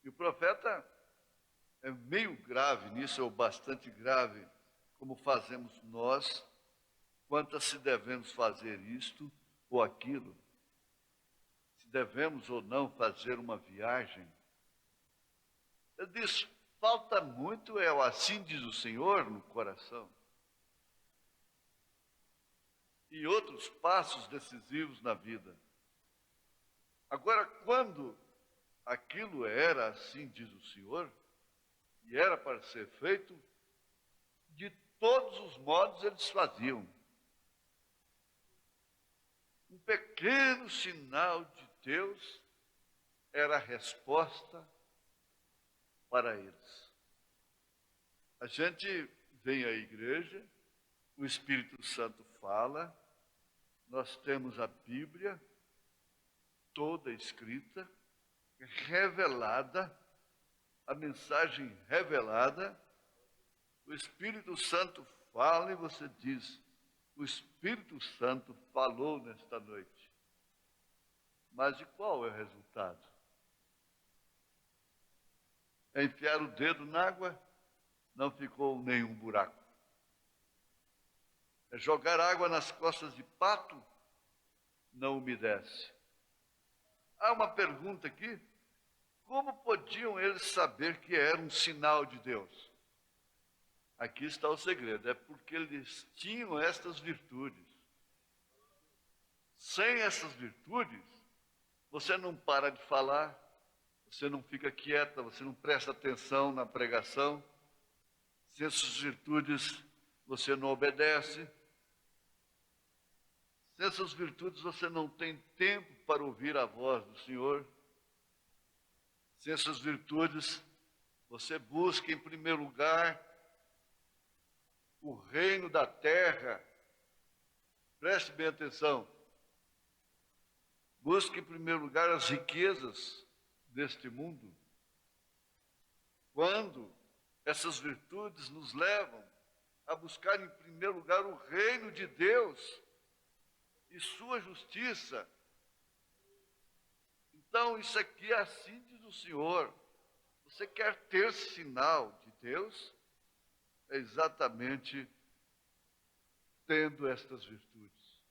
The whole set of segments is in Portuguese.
E o profeta é meio grave nisso, ou bastante grave, como fazemos nós, quanto a se devemos fazer isto ou aquilo, se devemos ou não fazer uma viagem. Ele diz, falta muito, é o assim diz o Senhor no coração. E outros passos decisivos na vida. Agora, quando aquilo era assim diz o Senhor, e era para ser feito, de todos os modos eles faziam. Um pequeno sinal de Deus era a resposta para eles. A gente vem à igreja, o Espírito Santo fala, nós temos a Bíblia toda escrita, revelada, a mensagem revelada, o Espírito Santo fala e você diz, o Espírito Santo falou nesta noite. Mas de qual é o resultado? É enfiar o dedo na água, não ficou nenhum buraco. É jogar água nas costas de pato, não umedece. Há uma pergunta aqui, como podiam eles saber que era um sinal de Deus? Aqui está o segredo, é porque eles tinham estas virtudes. Sem essas virtudes, você não para de falar, você não fica quieta, você não presta atenção na pregação. Sem essas virtudes, você não obedece. Sem essas virtudes, você não tem tempo para ouvir a voz do Senhor. Sem essas virtudes, você busca em primeiro lugar o reino da terra. Preste bem atenção. Busque em primeiro lugar as riquezas deste mundo. Quando essas virtudes nos levam a buscar em primeiro lugar o reino de Deus e sua justiça. Então, isso aqui é assim diz o Senhor. Você quer ter sinal de Deus? É exatamente tendo estas virtudes.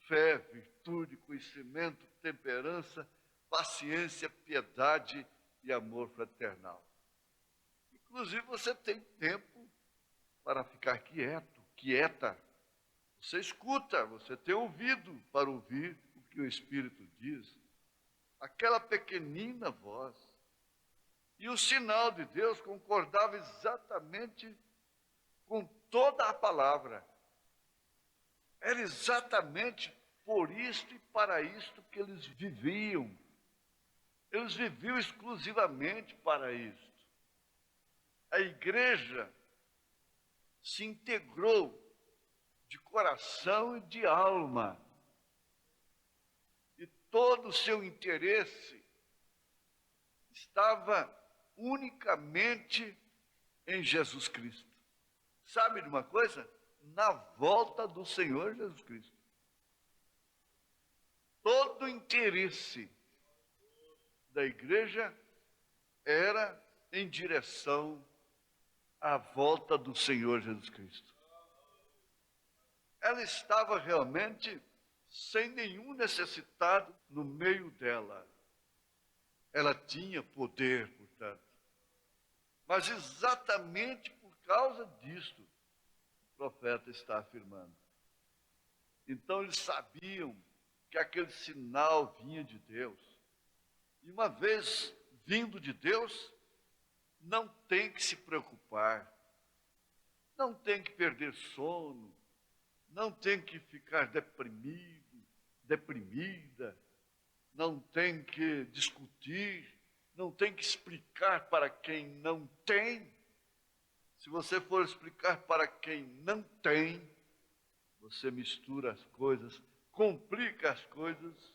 Fé, virtude, conhecimento, temperança, paciência, piedade e amor fraternal. Inclusive, você tem tempo para ficar quieto, quieta. Você escuta, você tem ouvido para ouvir o que o Espírito diz. Aquela pequenina voz. E o sinal de Deus concordava exatamente com toda a palavra. Era exatamente por isto e para isto que eles viviam. Eles viviam exclusivamente para isto. A igreja se integrou de coração e de alma. E todo o seu interesse estava unicamente em Jesus Cristo. Sabe de uma coisa? Na volta do Senhor Jesus Cristo. Todo o interesse da igreja era em direção à volta do Senhor Jesus Cristo. Ela estava realmente sem nenhum necessitado no meio dela. Ela tinha poder, portanto. Mas exatamente por causa disto, o profeta está afirmando. Então eles sabiam que aquele sinal vinha de Deus. E uma vez vindo de Deus, não tem que se preocupar, não tem que perder sono, não tem que ficar deprimido, deprimida, não tem que discutir, não tem que explicar para quem não tem. Se você for explicar para quem não tem, você mistura as coisas, complica as coisas.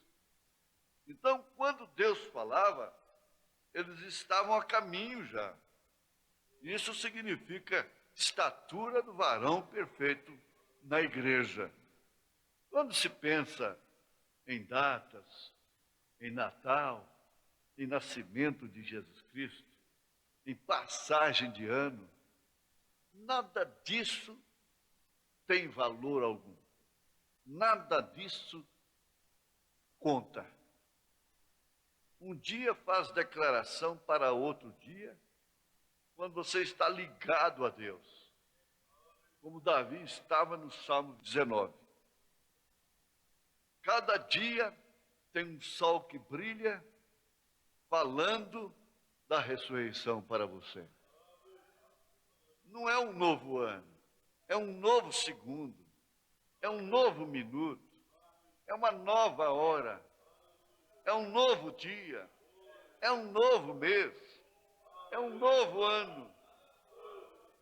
Então, quando Deus falava, eles estavam a caminho já. Isso significa estatura do varão perfeito na igreja. Quando se pensa em datas, em Natal, em nascimento de Jesus Cristo, em passagem de ano, nada disso tem valor algum. Nada disso conta. Um dia faz declaração para outro dia, quando você está ligado a Deus, como Davi estava no Salmo 19. Cada dia tem um sol que brilha, falando da ressurreição para você. Não é um novo ano, é um novo segundo, é um novo minuto, é uma nova hora, é um novo dia, é um novo mês, é um novo ano.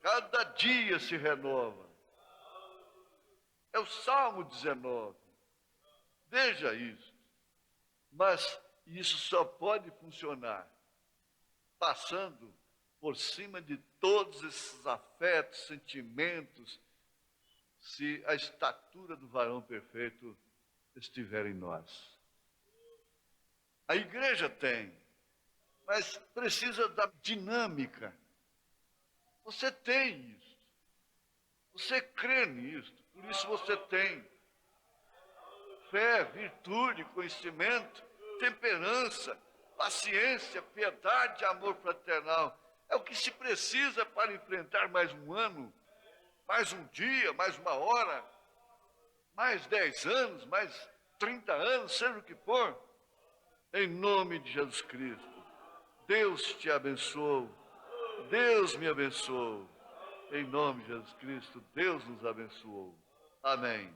Cada dia se renova. É o Salmo 19. Veja isso. Mas isso só pode funcionar passando por cima de todos esses afetos, sentimentos, se a estatura do varão perfeito estiver em nós. A igreja tem, mas precisa da dinâmica. Você tem isso. Você crê nisso, por isso você tem fé, virtude, conhecimento, temperança, paciência, piedade, amor fraternal. É o que se precisa para enfrentar mais um ano, mais um dia, mais uma hora, mais 10 anos, mais 30 anos, seja o que for. Em nome de Jesus Cristo. Deus te abençoe. Deus me abençoe. Em nome de Jesus Cristo, Deus nos abençoou. Amém.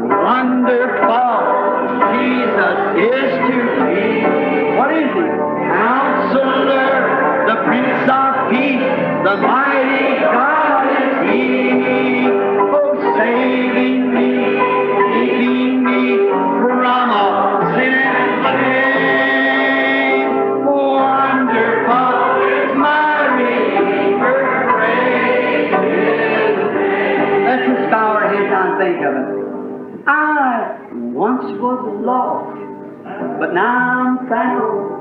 wonderful, Jesus is to me. What is He? Counselor, the Prince of Peace, the mighty God is He. Oh, saving me, keeping me from all sin and shame. Wonderful is my Redeemer, praise His name. Let's just bow our heads and think of it. I once was lost, but now I'm found.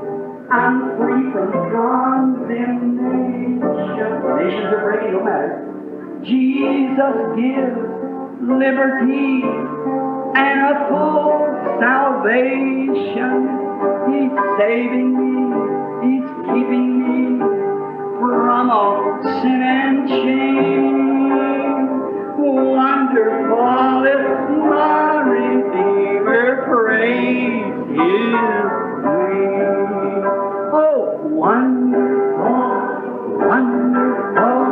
I'm free from condemnation. Nations are breaking, no matter. Jesus gives liberty and a full salvation. He's saving me, He's keeping me from all sin and shame. Wonderful is my Redeemer, praise His name. Oh, wonderful, wonderful,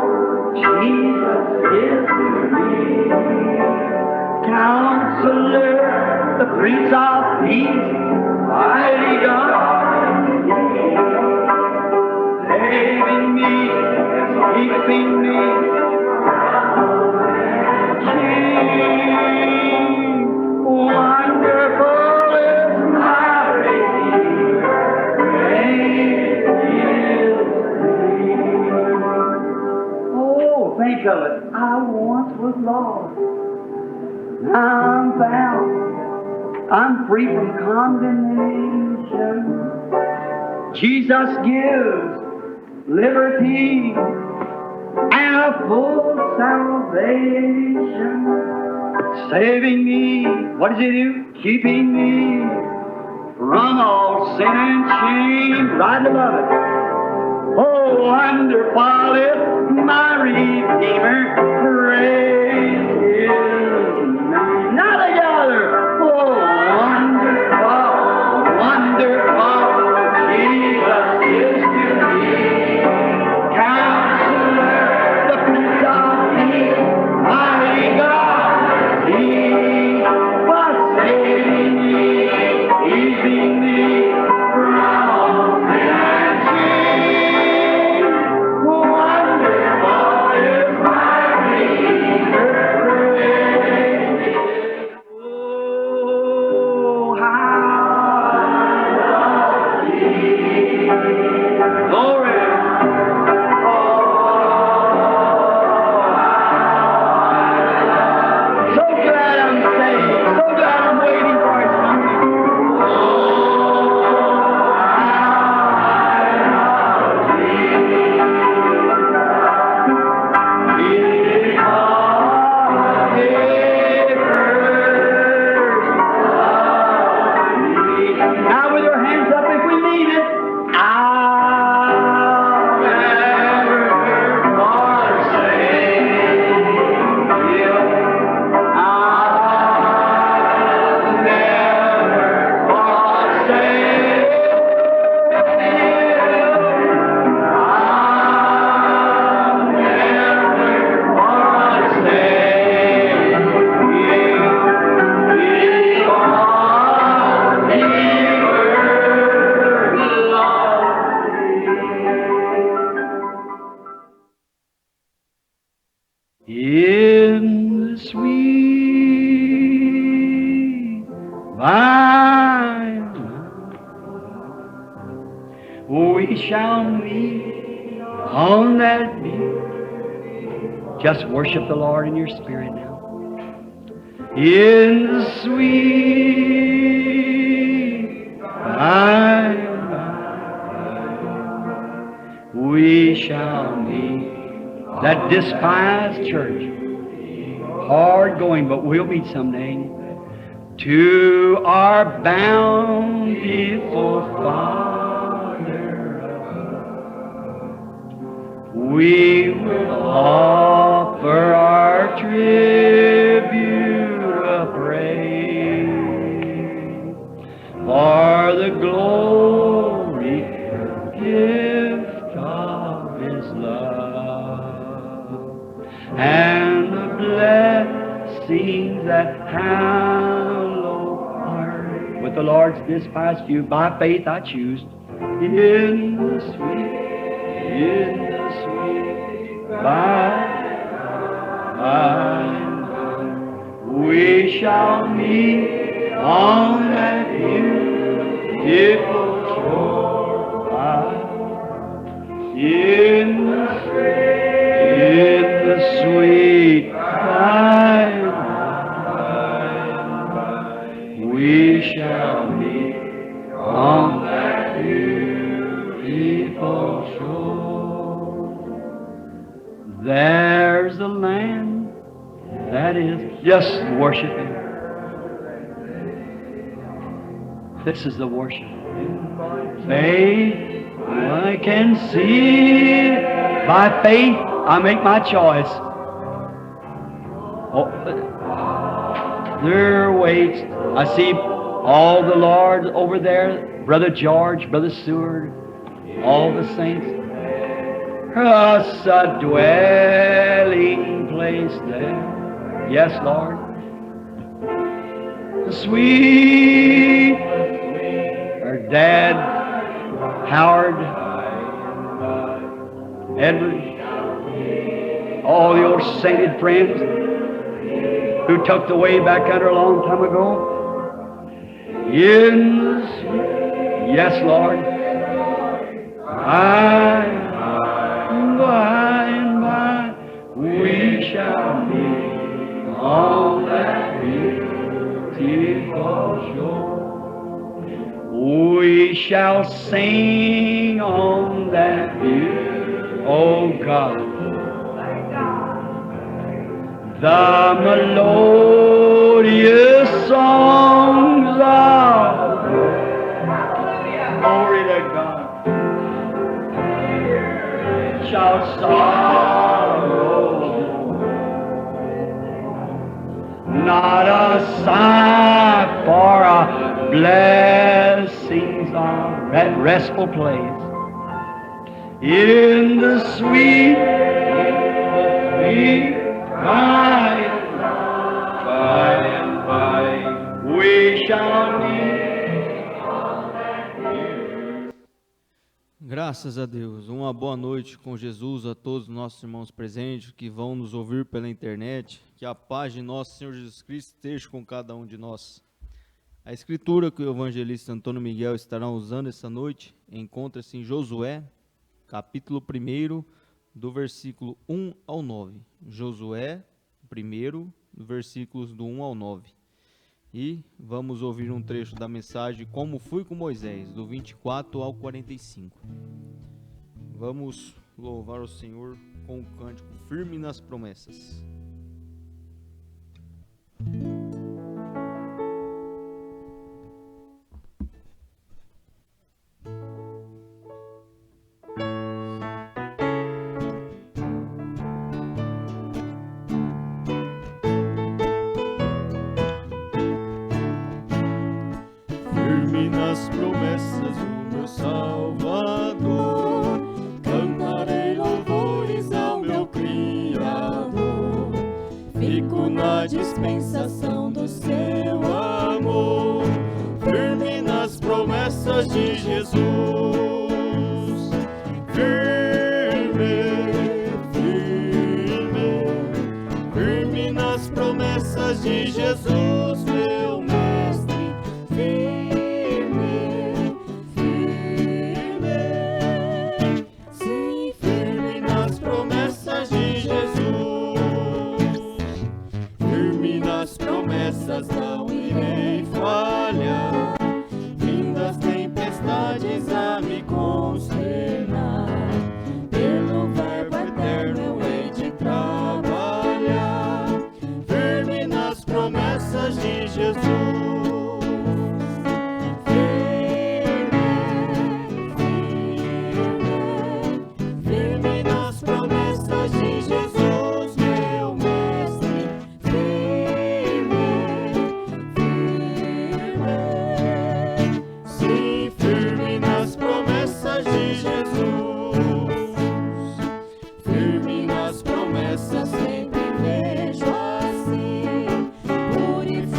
Jesus is to me. Counselor, the Prince of Peace, mighty God, saving me, keeping me. Wonderful is my Redeemer, praise His name. Oh, think of it. I once was lost. Now I'm found. I'm free from condemnation. Jesus gives liberty and a full salvation. Saving me, what does He do? Keeping me from all sin and shame. Right above it. Oh, wonderful is my Redeemer, praise His name. Now together. Oh, wonderful, wonderful, Jesus is to me. Counselor, the Prince of Peace, mighty God, He was saving me, keeping me from all sin and shame. Wonderful is my Redeemer, praise. Oh, how glory. So glad I'm saved. So glad I'm waiting for His coming. Now with your hands up if we mean it. I'll never forsake you. I'll never forsake you. I'll in the sweet by and by, we shall meet on that beach. Just worship the Lord in your spirit now. In the sweet by and by, we shall meet. That despised church, hard going, but we'll meet someday. To our bountiful Father, we will offer our tribute of praise for the glory gift of His love and the blessings hallowed heart. With the Lord's despised few, by faith I choose. In the sweet by we shall meet on that beautiful shore. In the sweet by we shall meet on that beautiful shore. There's a land that is just worshiping. This is the worship. Faith, I can see. By faith, I make my choice. Oh, there waits. I see all the Lord over there. Brother George, Brother Seward, all the saints. Us a dwelling place there. Yes, Lord. The sweet, her dad, Howard, Edward, all your sainted friends who tucked away back under a long time ago. In the sweet, yes, Lord. By and by, we shall meet on that beautiful shore. We shall sing on that beautiful, oh God, the melodious songs of glory to God. Shall sorrow not a sigh for a blessings of that restful place in the sweet by and by we shall meet. Graças a Deus. Uma boa noite com Jesus a todos os nossos irmãos presentes que vão nos ouvir pela internet. Que a paz de nosso Senhor Jesus Cristo esteja com cada um de nós. A escritura que o evangelista Antônio Miguel estará usando essa noite encontra-se em Josué, capítulo 1, do versículo 1 ao 9. Josué 1, versículos do 1 ao 9. E vamos ouvir um trecho da mensagem Como Fui com Moisés, do 24 ao 45. Vamos louvar o Senhor com o cântico Firme nas Promessas. Firme nas promessas do meu Salvador, cantarei louvores ao meu Criador. Fico na dispensação do seu amor, firme nas promessas de Jesus. Firme nas promessas de Jesus, meu Mestre. Sim, firme nas promessas de Jesus. Firme nas promessas, não irei falhar. Vindas tempestades a me consternar, pelo verbo eterno eu hei de trabalhar. Firme nas promessas de Jesus. Firme nas promessas de Jesus, meu Mestre. Sim, firme nas promessas de Jesus. Firme nas promessas, sempre vejo assim. Purifica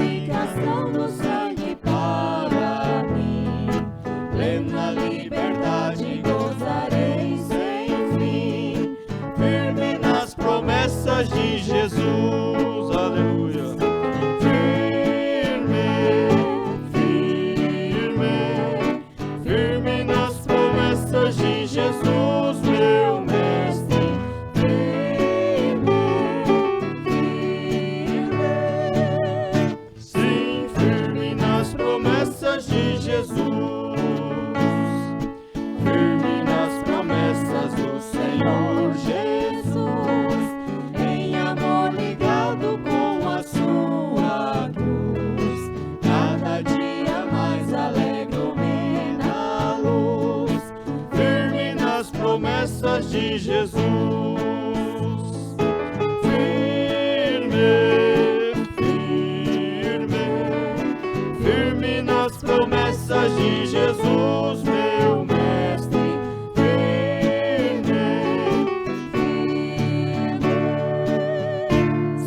de Jesus. Firme, firme, firme nas promessas de Jesus, meu mestre. Firme,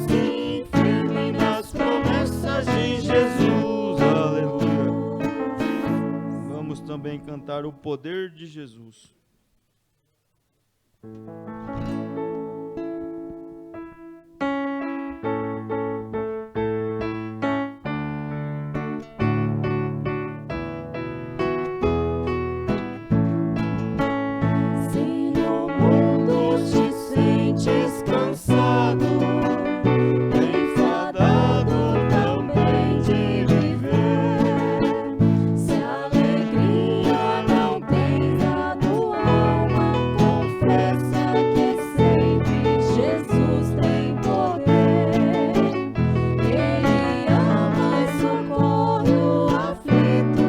sim, firme nas promessas de Jesus. Aleluia. Vamos também cantar o poder de Jesus. Se no mundo te sentes cansado, enfadado também de viver, se a alegria não tens a tua alma, confessa que sempre Jesus tem poder. Ele ama e socorre o aflito,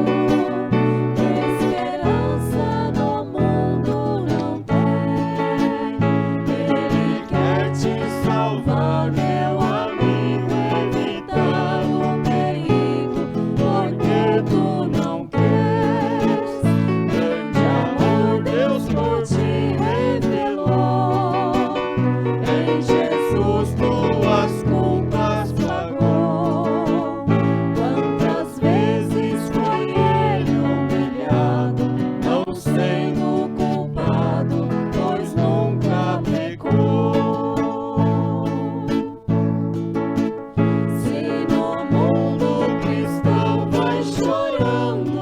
esperança no mundo não tem. Ele quer te salvar, meu amigo, evitar o perigo, porque tu não queres. Grande amor Deus por ti revelou, em Jesus tuas culpas pagou. Quantas vezes foi ele humilhado, não sendo culpado, pois nunca pecou. Se no mundo cristão vai chorando,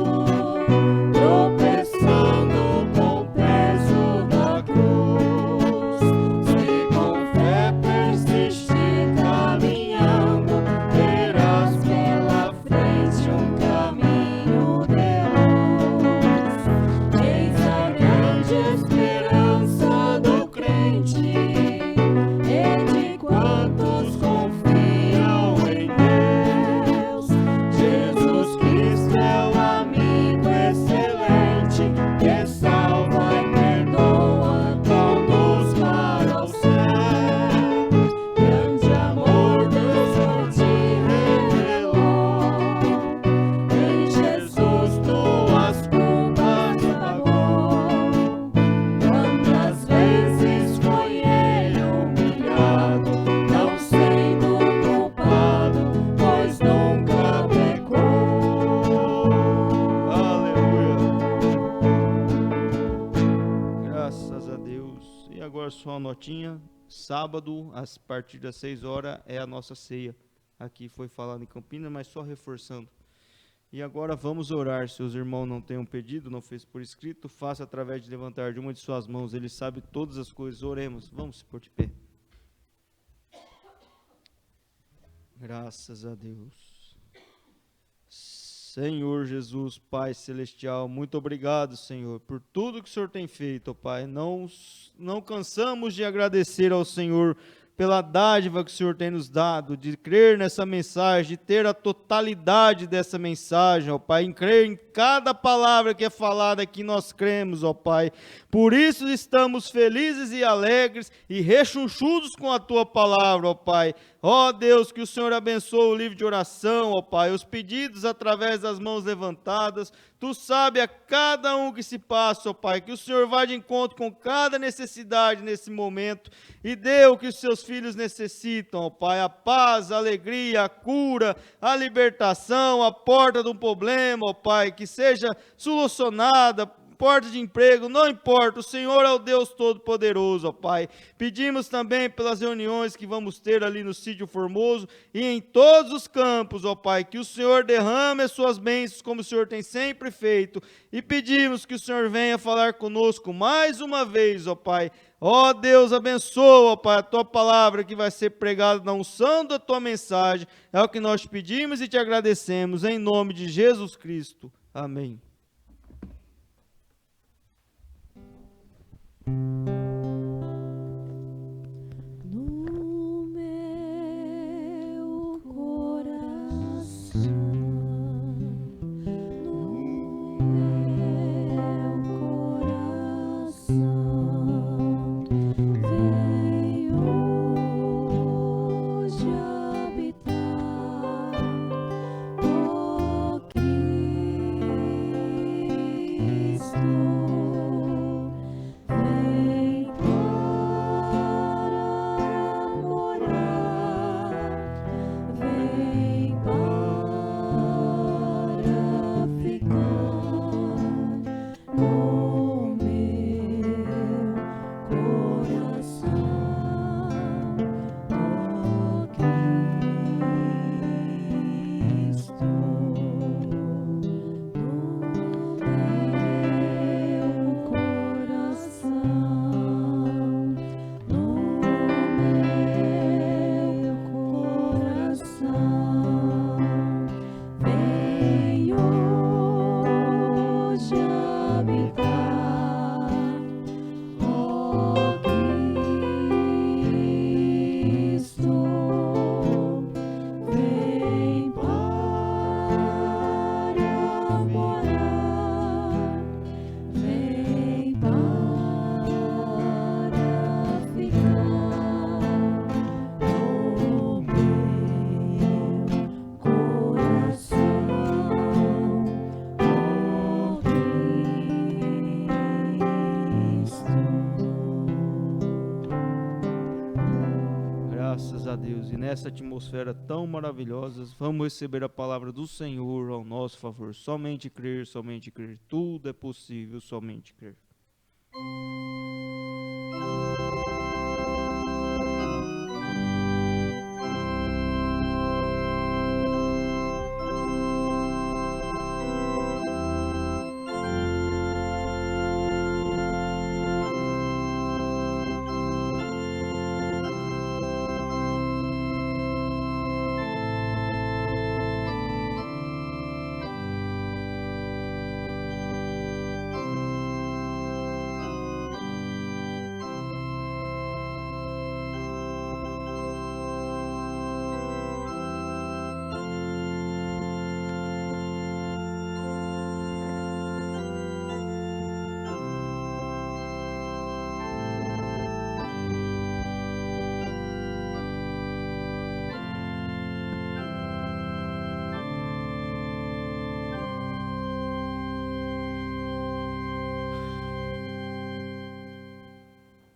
tropeçando com o peso da cruz, se com fé persistir caminhando, terás pela frente um caminho de luz. Eis a grande esperança do crente e de quantos confiam em Deus. Jesus Cristo é o amigo excelente, que salva e perdoa, conduz para o céu. Grande amor Deus por ti revelou, em Jesus tuas culpas pagou. Quantas vezes foi ele humilhado, não sendo culpado, pois nunca pecou. Aleluia. Graças a Deus. E agora só uma notinha. Sábado, a partir das 6 horas, é a nossa ceia. Aqui foi falado em Campinas, mas só reforçando. E agora vamos orar. Se os irmãos não tenham pedido, não fez por escrito, faça através de levantar de uma de suas mãos. Ele sabe todas as coisas. Oremos. Vamos se pôr de pé. Graças a Deus. Senhor Jesus, Pai Celestial, muito obrigado, Senhor, por tudo que o Senhor tem feito, ó Pai. Não cansamos de agradecer ao Senhor pela dádiva que o Senhor tem nos dado, de crer nessa mensagem, de ter a totalidade dessa mensagem, ó Pai, em crer em cada palavra que é falada aqui, nós cremos, ó Pai. Por isso estamos felizes e alegres e rechonchudos com a Tua palavra, ó Pai. Ó Deus, que o Senhor abençoe o livro de oração, ó Pai, os pedidos através das mãos levantadas. Tu sabe a cada um que se passa, ó Pai, que o Senhor vá de encontro com cada necessidade nesse momento e dê o que os seus filhos necessitam, ó Pai, a paz, a alegria, a cura, a libertação, a porta de um problema, ó Pai, que seja solucionada, porta de emprego, não importa, o Senhor é o Deus Todo-Poderoso, ó Pai. Pedimos também pelas reuniões que vamos ter ali no Sítio Formoso e em todos os campos, ó Pai, que o Senhor derrame as suas bênçãos como o Senhor tem sempre feito e pedimos que o Senhor venha falar conosco mais uma vez, ó Pai. Ó Deus, abençoa, ó Pai, a Tua palavra que vai ser pregada na unção da Tua mensagem, é o que nós te pedimos e te agradecemos, em nome de Jesus Cristo. Amém. No meu coração, no meu coração, Deus, e nessa atmosfera tão maravilhosa, vamos receber a palavra do Senhor ao nosso favor. Somente crer, tudo é possível, somente crer.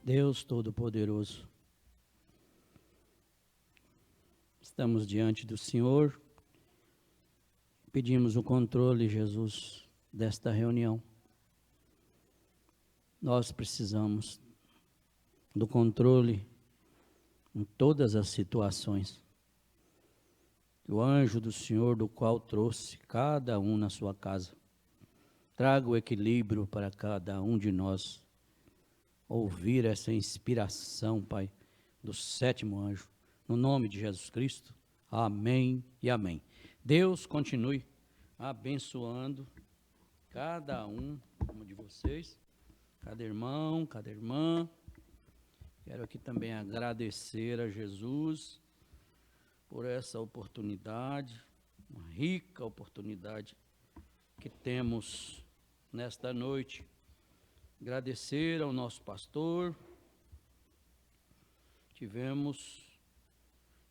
Deus Todo-Poderoso, estamos diante do Senhor, pedimos o controle, Jesus, desta reunião. Nós precisamos do controle em todas as situações. O anjo do Senhor, do qual trouxe cada um na sua casa, traga o equilíbrio para cada um de nós, ouvir essa inspiração, Pai, do sétimo anjo, no nome de Jesus Cristo, amém e amém. Deus continue abençoando cada um de vocês, cada irmão, cada irmã. Quero aqui também agradecer a Jesus por essa oportunidade, uma rica oportunidade que temos nesta noite. Agradecer ao nosso pastor.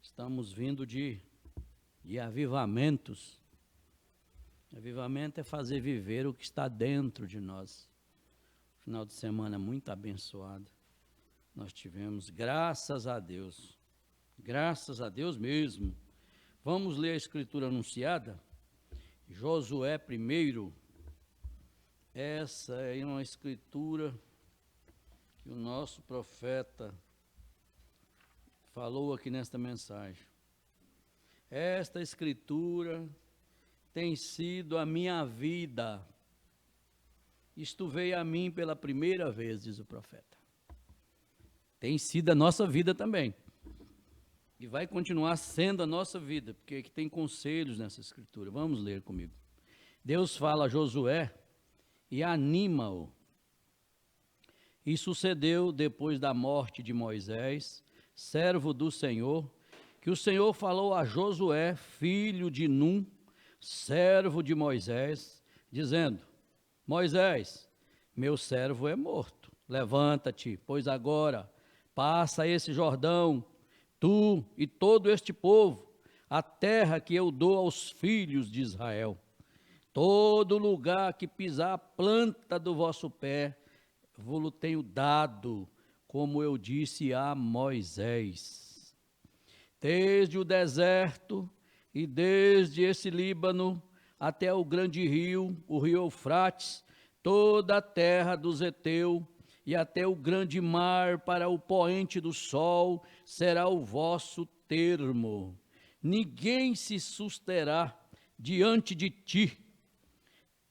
Estamos vindo de avivamentos. Avivamento é fazer viver o que está dentro de nós. Final de semana muito abençoado. Nós tivemos, graças a Deus mesmo. Vamos ler a escritura anunciada? Josué 1. Essa é uma escritura que o nosso profeta falou aqui nesta mensagem. Esta escritura tem sido a minha vida. Isto veio a mim pela primeira vez, diz o profeta. Tem sido a nossa vida também. E vai continuar sendo a nossa vida, porque aqui tem conselhos nessa escritura. Vamos ler comigo. Deus fala a Josué e anima-o. E sucedeu depois da morte de Moisés, servo do Senhor, que o Senhor falou a Josué, filho de Num, servo de Moisés, dizendo: Moisés, meu servo é morto, levanta-te, pois agora passa esse Jordão, tu e todo este povo, a terra que eu dou aos filhos de Israel. Todo lugar que pisar a planta do vosso pé, vou-lo tenho dado, como eu disse a Moisés. Desde o deserto e desde esse Líbano até o grande rio, o rio Eufrates, toda a terra dos heteus e até o grande mar para o poente do sol, será o vosso termo. Ninguém se susterá diante de ti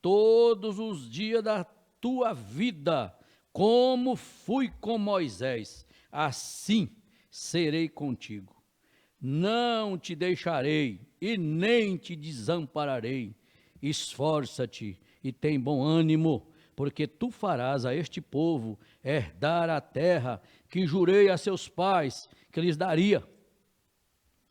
todos os dias da tua vida, como fui com Moisés, assim serei contigo. Não te deixarei e nem te desampararei. Esforça-te e tem bom ânimo, porque tu farás a este povo herdar a terra que jurei a seus pais que lhes daria.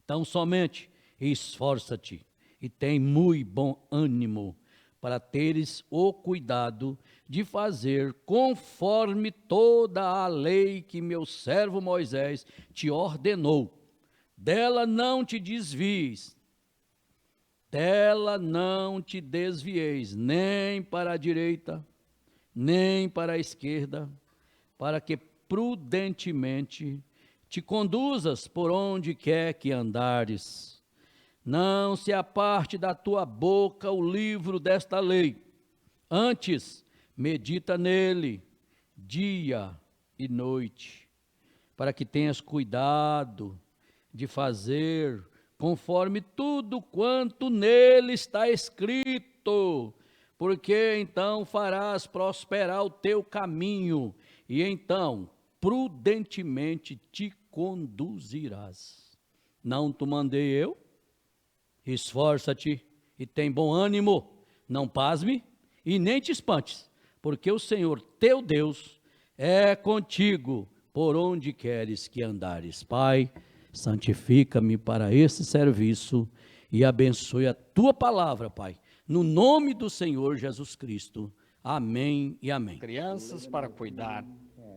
Tão somente esforça-te e tem muito bom ânimo, para teres o cuidado de fazer conforme toda a lei que meu servo Moisés te ordenou. Dela não te desvies, dela não te desvieis, nem para a direita, nem para a esquerda, para que prudentemente te conduzas por onde quer que andares. Não se aparte da tua boca o livro desta lei. Antes, medita nele, dia e noite, para que tenhas cuidado de fazer conforme tudo quanto nele está escrito, porque então farás prosperar o teu caminho, e então prudentemente te conduzirás. Não te mandei eu? Esforça-te e tem bom ânimo, não pasme e nem te espantes, porque o Senhor teu Deus é contigo por onde queres que andares. Pai, santifica-me para esse serviço e abençoe a tua palavra, Pai, no nome do Senhor Jesus Cristo. Amém e amém. Crianças para cuidar,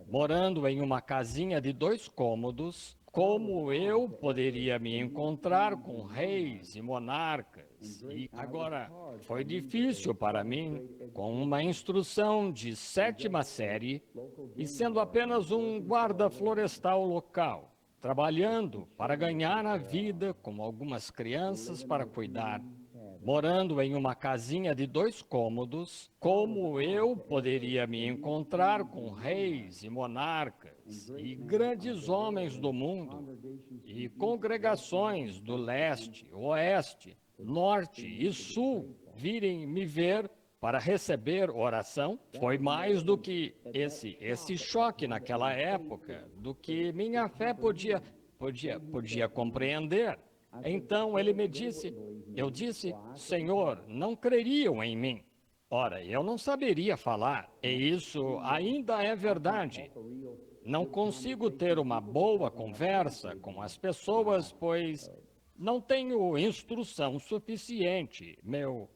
morando em uma casinha de 2 cômodos, como eu poderia me encontrar com reis e monarcas? E agora, foi difícil para mim, com uma instrução de 7ª série e sendo apenas um guarda florestal local, trabalhando para ganhar a vida com algumas crianças para cuidar, morando em uma casinha de 2 cômodos, como eu poderia me encontrar com reis e monarcas e grandes homens do mundo e congregações do leste, oeste, norte e sul virem me ver para receber oração? Foi mais do que esse choque naquela época, do que minha fé podia compreender. Então ele me disse, eu disse, Senhor, não creriam em mim. Ora, eu não saberia falar, e isso ainda é verdade. Não consigo ter uma boa conversa com as pessoas, pois não tenho instrução suficiente.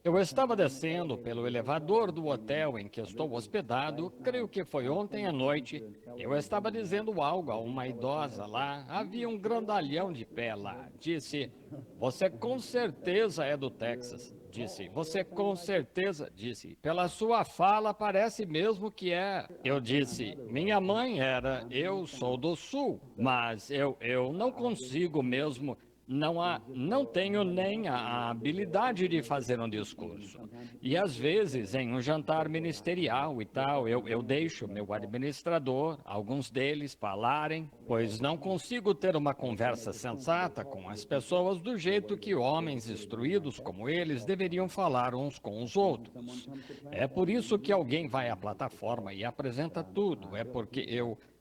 Eu estava descendo pelo elevador do hotel em que estou hospedado, creio que foi ontem à noite. Eu estava dizendo algo a uma idosa lá, havia um grandalhão de pé lá. Disse, você com certeza é do Texas. Disse, você com certeza, disse, pela sua fala parece mesmo que é. Eu disse, minha mãe era, eu sou do Sul, mas eu não consigo mesmo. Não tenho nem a habilidade de fazer um discurso. E às vezes, em um jantar ministerial e tal, eu deixo meu administrador, alguns deles, falarem, pois não consigo ter uma conversa sensata com as pessoas do jeito que homens instruídos como eles deveriam falar uns com os outros. É por isso que alguém vai à plataforma e apresenta tudo, é porque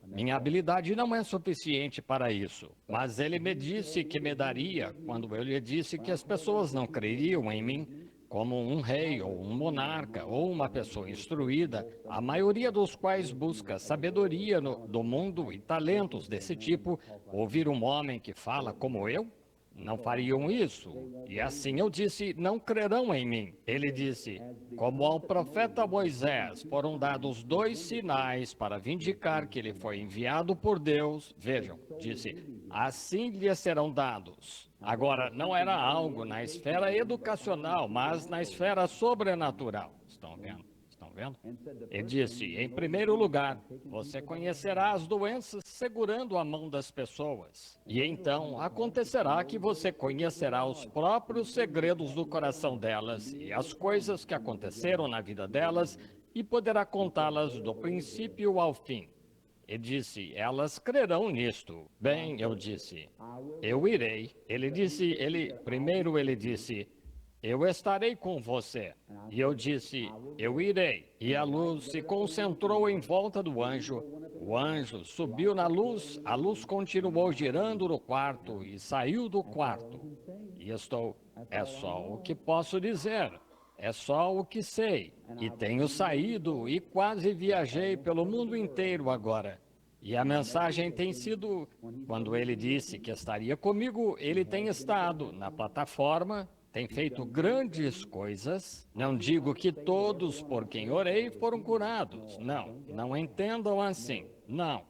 minha habilidade não é suficiente para isso, mas ele me disse que me daria quando eu lhe disse que as pessoas não creriam em mim como um rei ou um monarca ou uma pessoa instruída, a maioria dos quais busca sabedoria do mundo e talentos desse tipo, ouvir um homem que fala como eu? Não fariam isso. E assim eu disse, não crerão em mim. Ele disse, como ao profeta Moisés foram dados 2 sinais para vindicar que ele foi enviado por Deus. Vejam, disse, assim lhe serão dados. Agora, não era algo na esfera educacional, mas na esfera sobrenatural. Estão vendo? Ele disse, em primeiro lugar, você conhecerá as doenças segurando a mão das pessoas. E então acontecerá que você conhecerá os próprios segredos do coração delas e as coisas que aconteceram na vida delas e poderá contá-las do princípio ao fim. Ele disse, elas crerão nisto. Bem, eu disse, eu irei. Ele disse, primeiro ele disse, eu estarei com você. E eu disse, eu irei. E a luz se concentrou em volta do anjo. O anjo subiu na luz, a luz continuou girando no quarto e saiu do quarto. E é só o que posso dizer. É só o que sei. E tenho saído e quase viajei pelo mundo inteiro agora. E a mensagem tem sido, quando ele disse que estaria comigo, ele tem estado na plataforma, tem feito grandes coisas. Não digo que todos por quem orei foram curados. Não entendam assim. Não.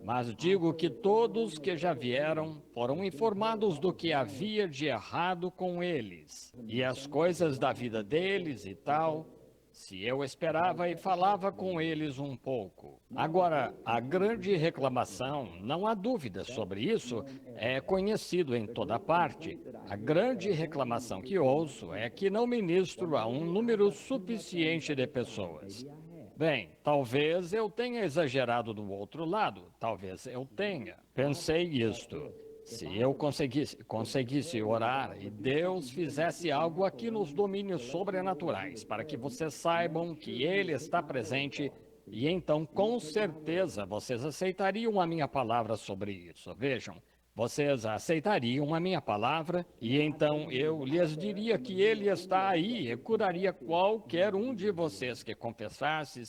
Mas digo que todos que já vieram foram informados do que havia de errado com eles. E as coisas da vida deles e tal. se eu esperava e falava com eles um pouco. Agora, a grande reclamação, não há dúvida sobre isso, é conhecido em toda parte. A grande reclamação que ouço é que não ministro a um número suficiente de pessoas. Bem, talvez eu tenha exagerado do outro lado, talvez eu tenha. Pensei isto. Se eu conseguisse orar e Deus fizesse algo aqui nos domínios sobrenaturais, para que vocês saibam que Ele está presente, e então com certeza vocês aceitariam a minha palavra sobre isso. Vejam, vocês aceitariam a minha palavra, e então eu lhes diria que Ele está aí e curaria qualquer um de vocês que confessasse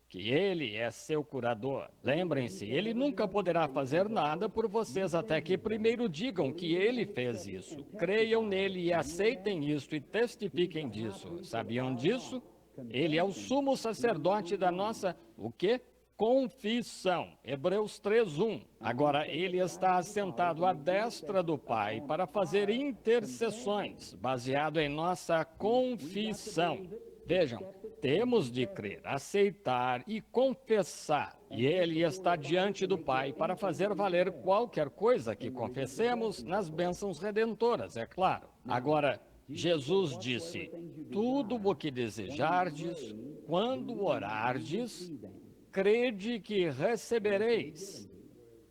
que Ele é seu curador. Lembrem-se, Ele nunca poderá fazer nada por vocês até que primeiro digam que Ele fez isso. Creiam nele e aceitem isso e testifiquem disso. Sabiam disso? Ele é o sumo sacerdote da nossa, o quê? Confissão. Hebreus 3:1. Agora, Ele está assentado à destra do Pai para fazer intercessões, baseado em nossa confissão. Vejam, temos de crer, aceitar e confessar. E Ele está diante do Pai para fazer valer qualquer coisa que confessemos nas bênçãos redentoras, é claro. Agora, Jesus disse: tudo o que desejardes, quando orardes, crede que recebereis,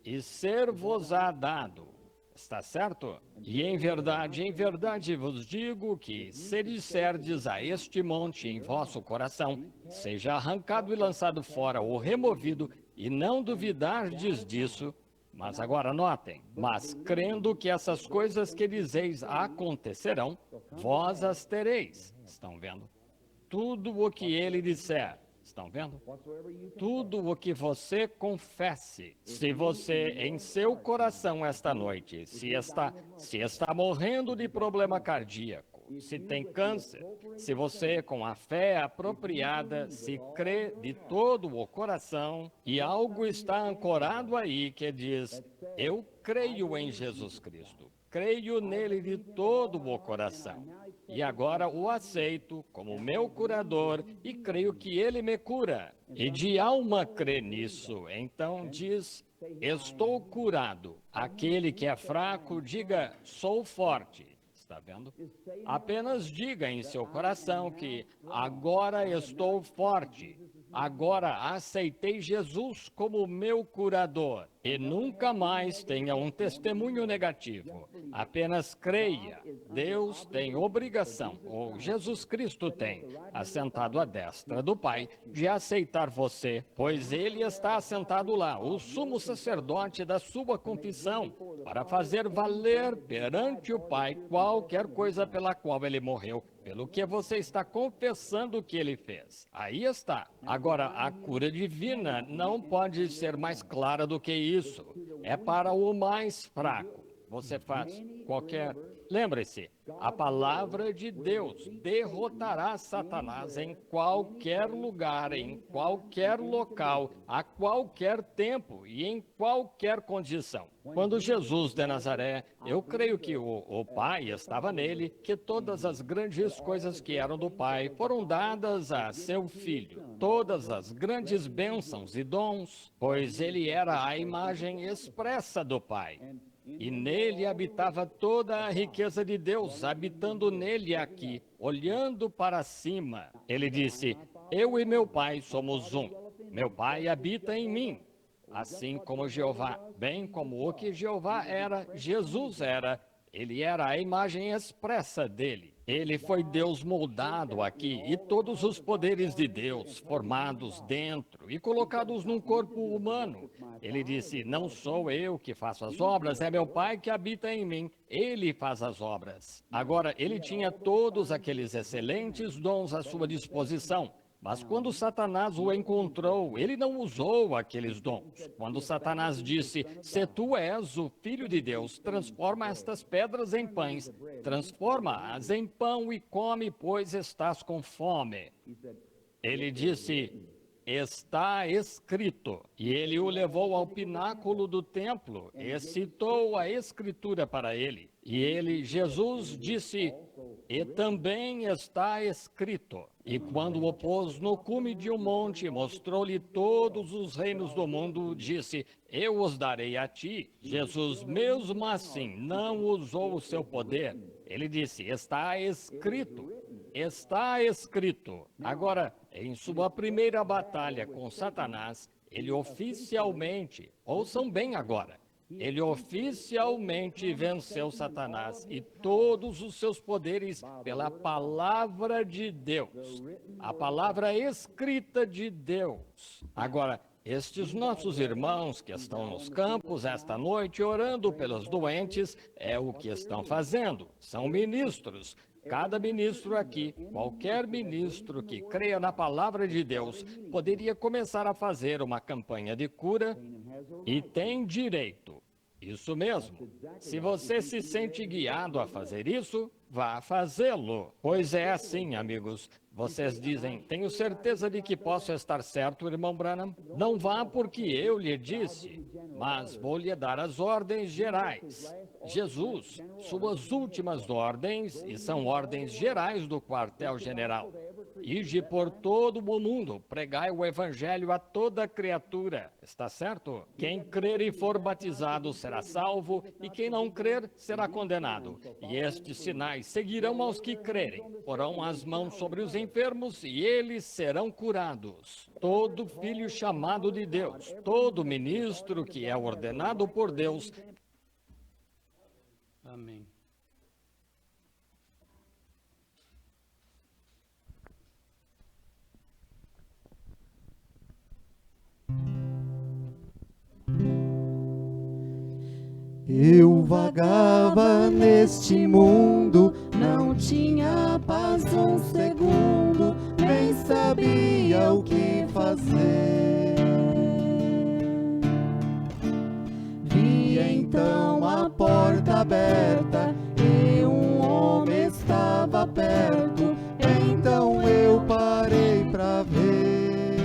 e ser-vos-á dado. Está certo? E em verdade vos digo que, se disserdes a este monte em vosso coração, seja arrancado e lançado fora ou removido, e não duvidardes disso, mas agora notem, mas crendo que essas coisas que dizeis acontecerão, vós as tereis. Estão vendo? Tudo o que ele disser. Estão vendo? Tudo o que você confesse, se você em seu coração esta noite, se está morrendo de problema cardíaco, se tem câncer, se você com a fé apropriada, se crê de todo o coração e algo está ancorado aí que diz: eu creio em Jesus Cristo, creio nele de todo o coração. E agora o aceito como meu curador e creio que ele me cura. E de alma crê nisso. Então diz: estou curado. Aquele que é fraco, diga: sou forte. Está vendo? Apenas diga em seu coração que agora estou forte. Agora aceitei Jesus como meu curador. E nunca mais tenha um testemunho negativo. Apenas creia. Deus tem obrigação, ou Jesus Cristo tem, assentado à destra do Pai, de aceitar você, pois Ele está assentado lá, o sumo sacerdote da sua confissão, para fazer valer perante o Pai qualquer coisa pela qual Ele morreu, pelo que você está confessando que Ele fez. Aí está. Agora, a cura divina não pode ser mais clara do que isso. É para o mais fraco. Você faz qualquer... Lembre-se, a palavra de Deus derrotará Satanás em qualquer lugar, em qualquer local, a qualquer tempo e em qualquer condição. Quando Jesus de Nazaré, eu creio que o Pai estava nele, que todas as grandes coisas que eram do Pai foram dadas a seu Filho. Todas as grandes bênçãos e dons, pois ele era a imagem expressa do Pai. E nele habitava toda a riqueza de Deus, habitando nele aqui, olhando para cima. Ele disse: eu e meu Pai somos um. Meu Pai habita em mim. Assim como Jeová, bem como o que Jeová era, Jesus era. Ele era a imagem expressa dele. Ele foi Deus moldado aqui e todos os poderes de Deus formados dentro e colocados num corpo humano. Ele disse: não sou eu que faço as obras, é meu Pai que habita em mim. Ele faz as obras. Agora, ele tinha todos aqueles excelentes dons à sua disposição. Mas quando Satanás o encontrou, ele não usou aqueles dons. Quando Satanás disse: se tu és o Filho de Deus, transforma estas pedras em pães, transforma-as em pão e come, pois estás com fome. Ele disse: está escrito. E ele o levou ao pináculo do templo e citou a Escritura para ele. E ele, Jesus, disse: E também está escrito. E quando o pôs no cume de um monte, mostrou-lhe todos os reinos do mundo, disse: eu os darei a ti. Jesus, mesmo assim, não usou o seu poder. Ele disse: está escrito. Está escrito. Agora, em sua primeira batalha com Satanás, ele oficialmente, ouçam bem agora, ele oficialmente venceu Satanás e todos os seus poderes pela palavra de Deus, a palavra escrita de Deus. Agora, estes nossos irmãos que estão nos campos esta noite orando pelos doentes, é o que estão fazendo, são ministros. Cada ministro aqui, qualquer ministro que creia na palavra de Deus, poderia começar a fazer uma campanha de cura e tem direito. Isso mesmo. Se você se sente guiado a fazer isso, vá fazê-lo. Pois é assim, amigos. Vocês dizem: tenho certeza de que posso estar certo, irmão Branham? Não vá porque eu lhe disse, mas vou lhe dar as ordens gerais. Jesus, suas últimas ordens, e são ordens gerais do quartel-general. Ide por todo o mundo, pregai o evangelho a toda criatura. Está certo? Quem crer e for batizado será salvo, e quem não crer será condenado. E estes sinais seguirão aos que crerem. Porão as mãos sobre os enfermos e eles serão curados. Todo filho chamado de Deus, todo ministro que é ordenado por Deus. Amém. Eu vagava neste mundo, não tinha paz um segundo, nem sabia o que fazer. Vi então a porta aberta e um homem estava perto, então eu parei pra ver.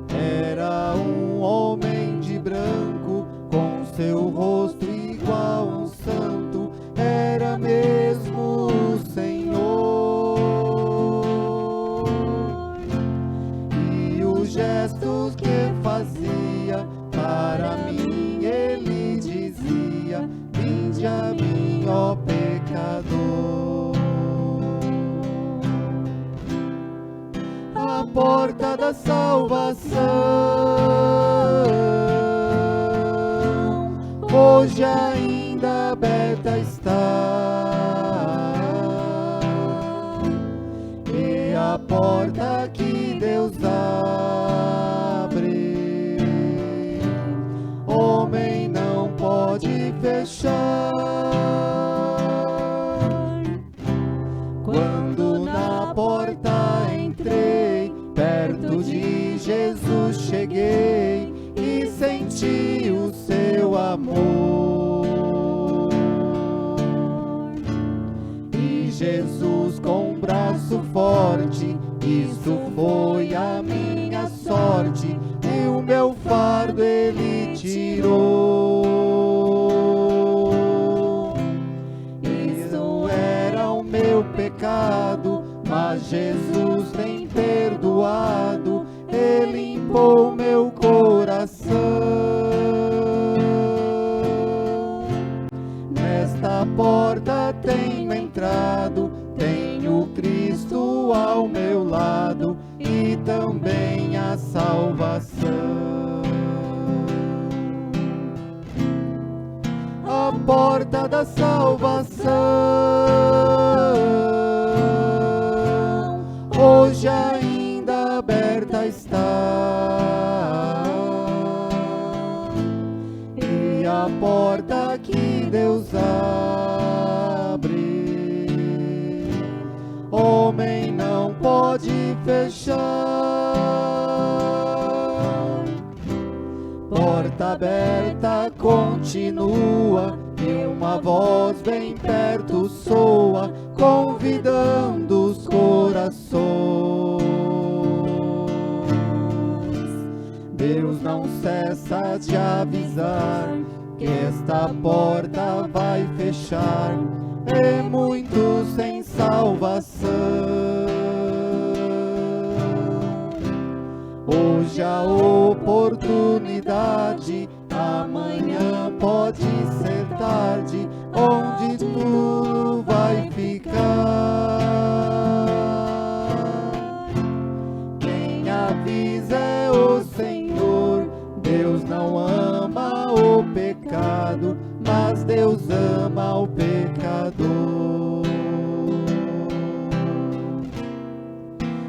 Era um homem branco, com seu rosto igual a um santo, era mesmo o Senhor. E os gestos que fazia, para mim ele dizia: vinde a mim, ó pecador. A porta da salvação hoje ainda aberta está, e a porta que Deus abre, homem não pode fechar. Quando na porta entrei, perto de Jesus cheguei e senti o seu amor. E Jesus com um braço forte, isso foi a minha sorte, e o meu fardo ele tirou. Isso era o meu pecado, mas Jesus tem perdoado, ele limpou meu coração. Nesta porta tenho entrado, tenho Cristo ao meu lado e também a salvação. A porta da salvação hoje ainda aberta está, e a porta que Deus abre, homem não pode fechar. Porta aberta continua, e uma voz bem perto soa, convidando os corações. Deus não cessa de avisar que esta porta vai fechar, e muitos sem salvação. Hoje a oportunidade, amanhã pode ser tarde, onde tudo vai ficar. Quem avisa é o Senhor. Deus não ama o pecado, mas Deus ama o pecador.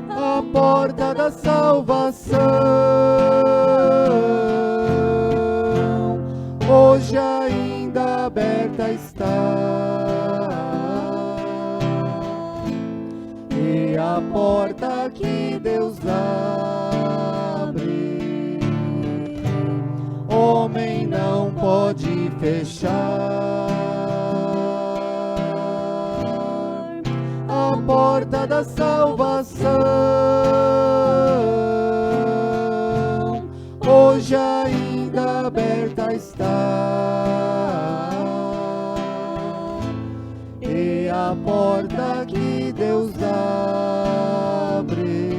A porta da salvação hoje ainda aberta está, e a porta que Deus abre, homem não pode fechar. A porta da salvação hoje ainda aberta está, e a porta que Deus abre,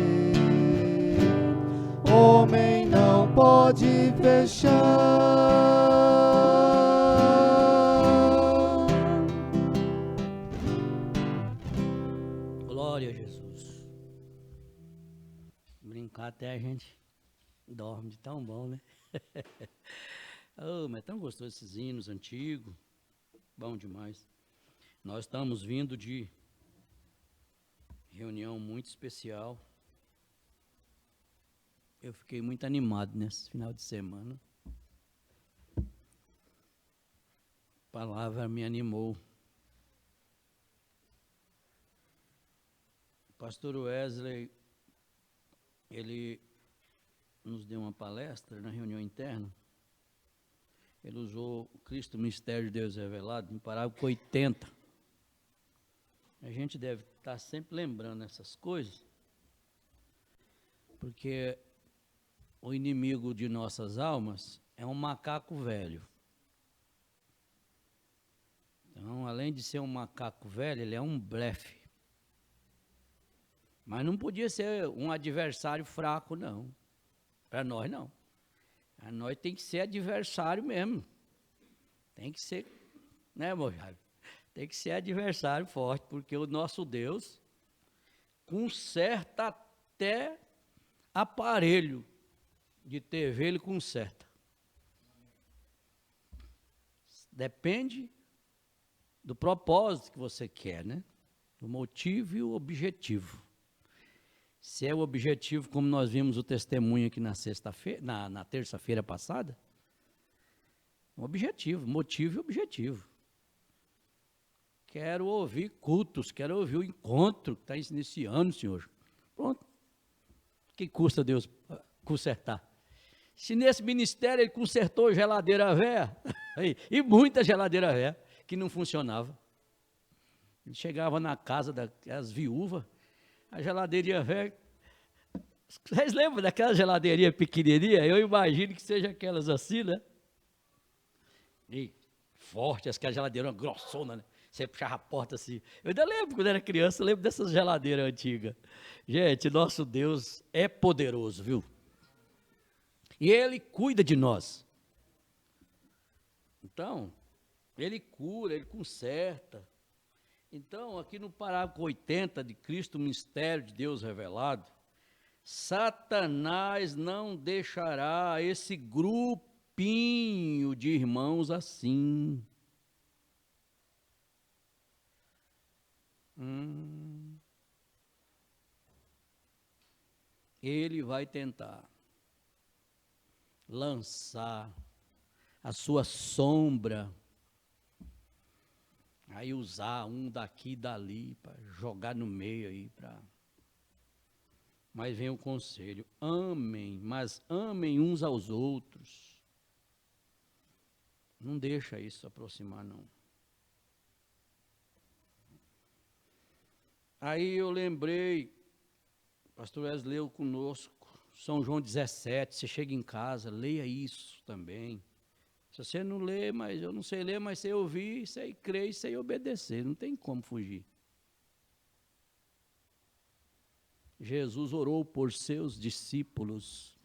homem não pode fechar. Glória a Jesus. Brincar até a gente dorme de tão bom, né? Oh, mas é tão gostoso esses hinos antigos. Bom demais. Nós estamos vindo de reunião muito especial. Eu fiquei muito animado nesse final de semana. A palavra me animou. O pastor Wesley, ele nos deu uma palestra na reunião interna. Ele usou o Cristo, o Mistério de Deus Revelado, no parágrafo 80. A gente deve estar sempre lembrando essas coisas, porque o inimigo de nossas almas é um macaco velho. Então, além de ser um macaco velho, ele é um blefe. Mas não podia ser um adversário fraco, não. Para nós, não. Para nós tem que ser adversário mesmo. Tem que ser, né, Mojave? Tem que ser adversário forte, porque o nosso Deus conserta até aparelho de TV, ele conserta. Depende do propósito que você quer, né? Do motivo e o objetivo. Se é o objetivo, como nós vimos o testemunho aqui na sexta-feira, na terça-feira passada, um objetivo, motivo e objetivo. Quero ouvir cultos, quero ouvir o encontro que está iniciando, Senhor. Pronto. O que custa Deus consertar? Se nesse ministério ele consertou geladeira velha, e muita geladeira velha, que não funcionava. Ele chegava na casa das viúvas, a geladeirinha velha. Vocês lembram daquela geladeirinha pequenininha? Eu imagino que seja aquelas assim, né? E forte, aquela geladeira grossona, né? Você puxava a porta assim. Eu ainda lembro, quando era criança, eu lembro dessas geladeiras antigas. Gente, nosso Deus é poderoso, viu? E Ele cuida de nós. Então, Ele cura, Ele conserta. Então, aqui no parágrafo 80 de Cristo, o Mistério de Deus Revelado, Satanás não deixará esse grupinho de irmãos assim. Ele vai tentar lançar a sua sombra, aí usar um daqui e dali para jogar no meio aí, mas vem o conselho: amem, mas amem uns aos outros. Não deixa isso aproximar, não. Aí eu lembrei, o pastor Wesley leu conosco, São João 17, você chega em casa, leia isso também. Se você não lê, mas eu não sei ler, mas sei ouvir, sei crer e sei obedecer. Não tem como fugir. Jesus orou por seus discípulos.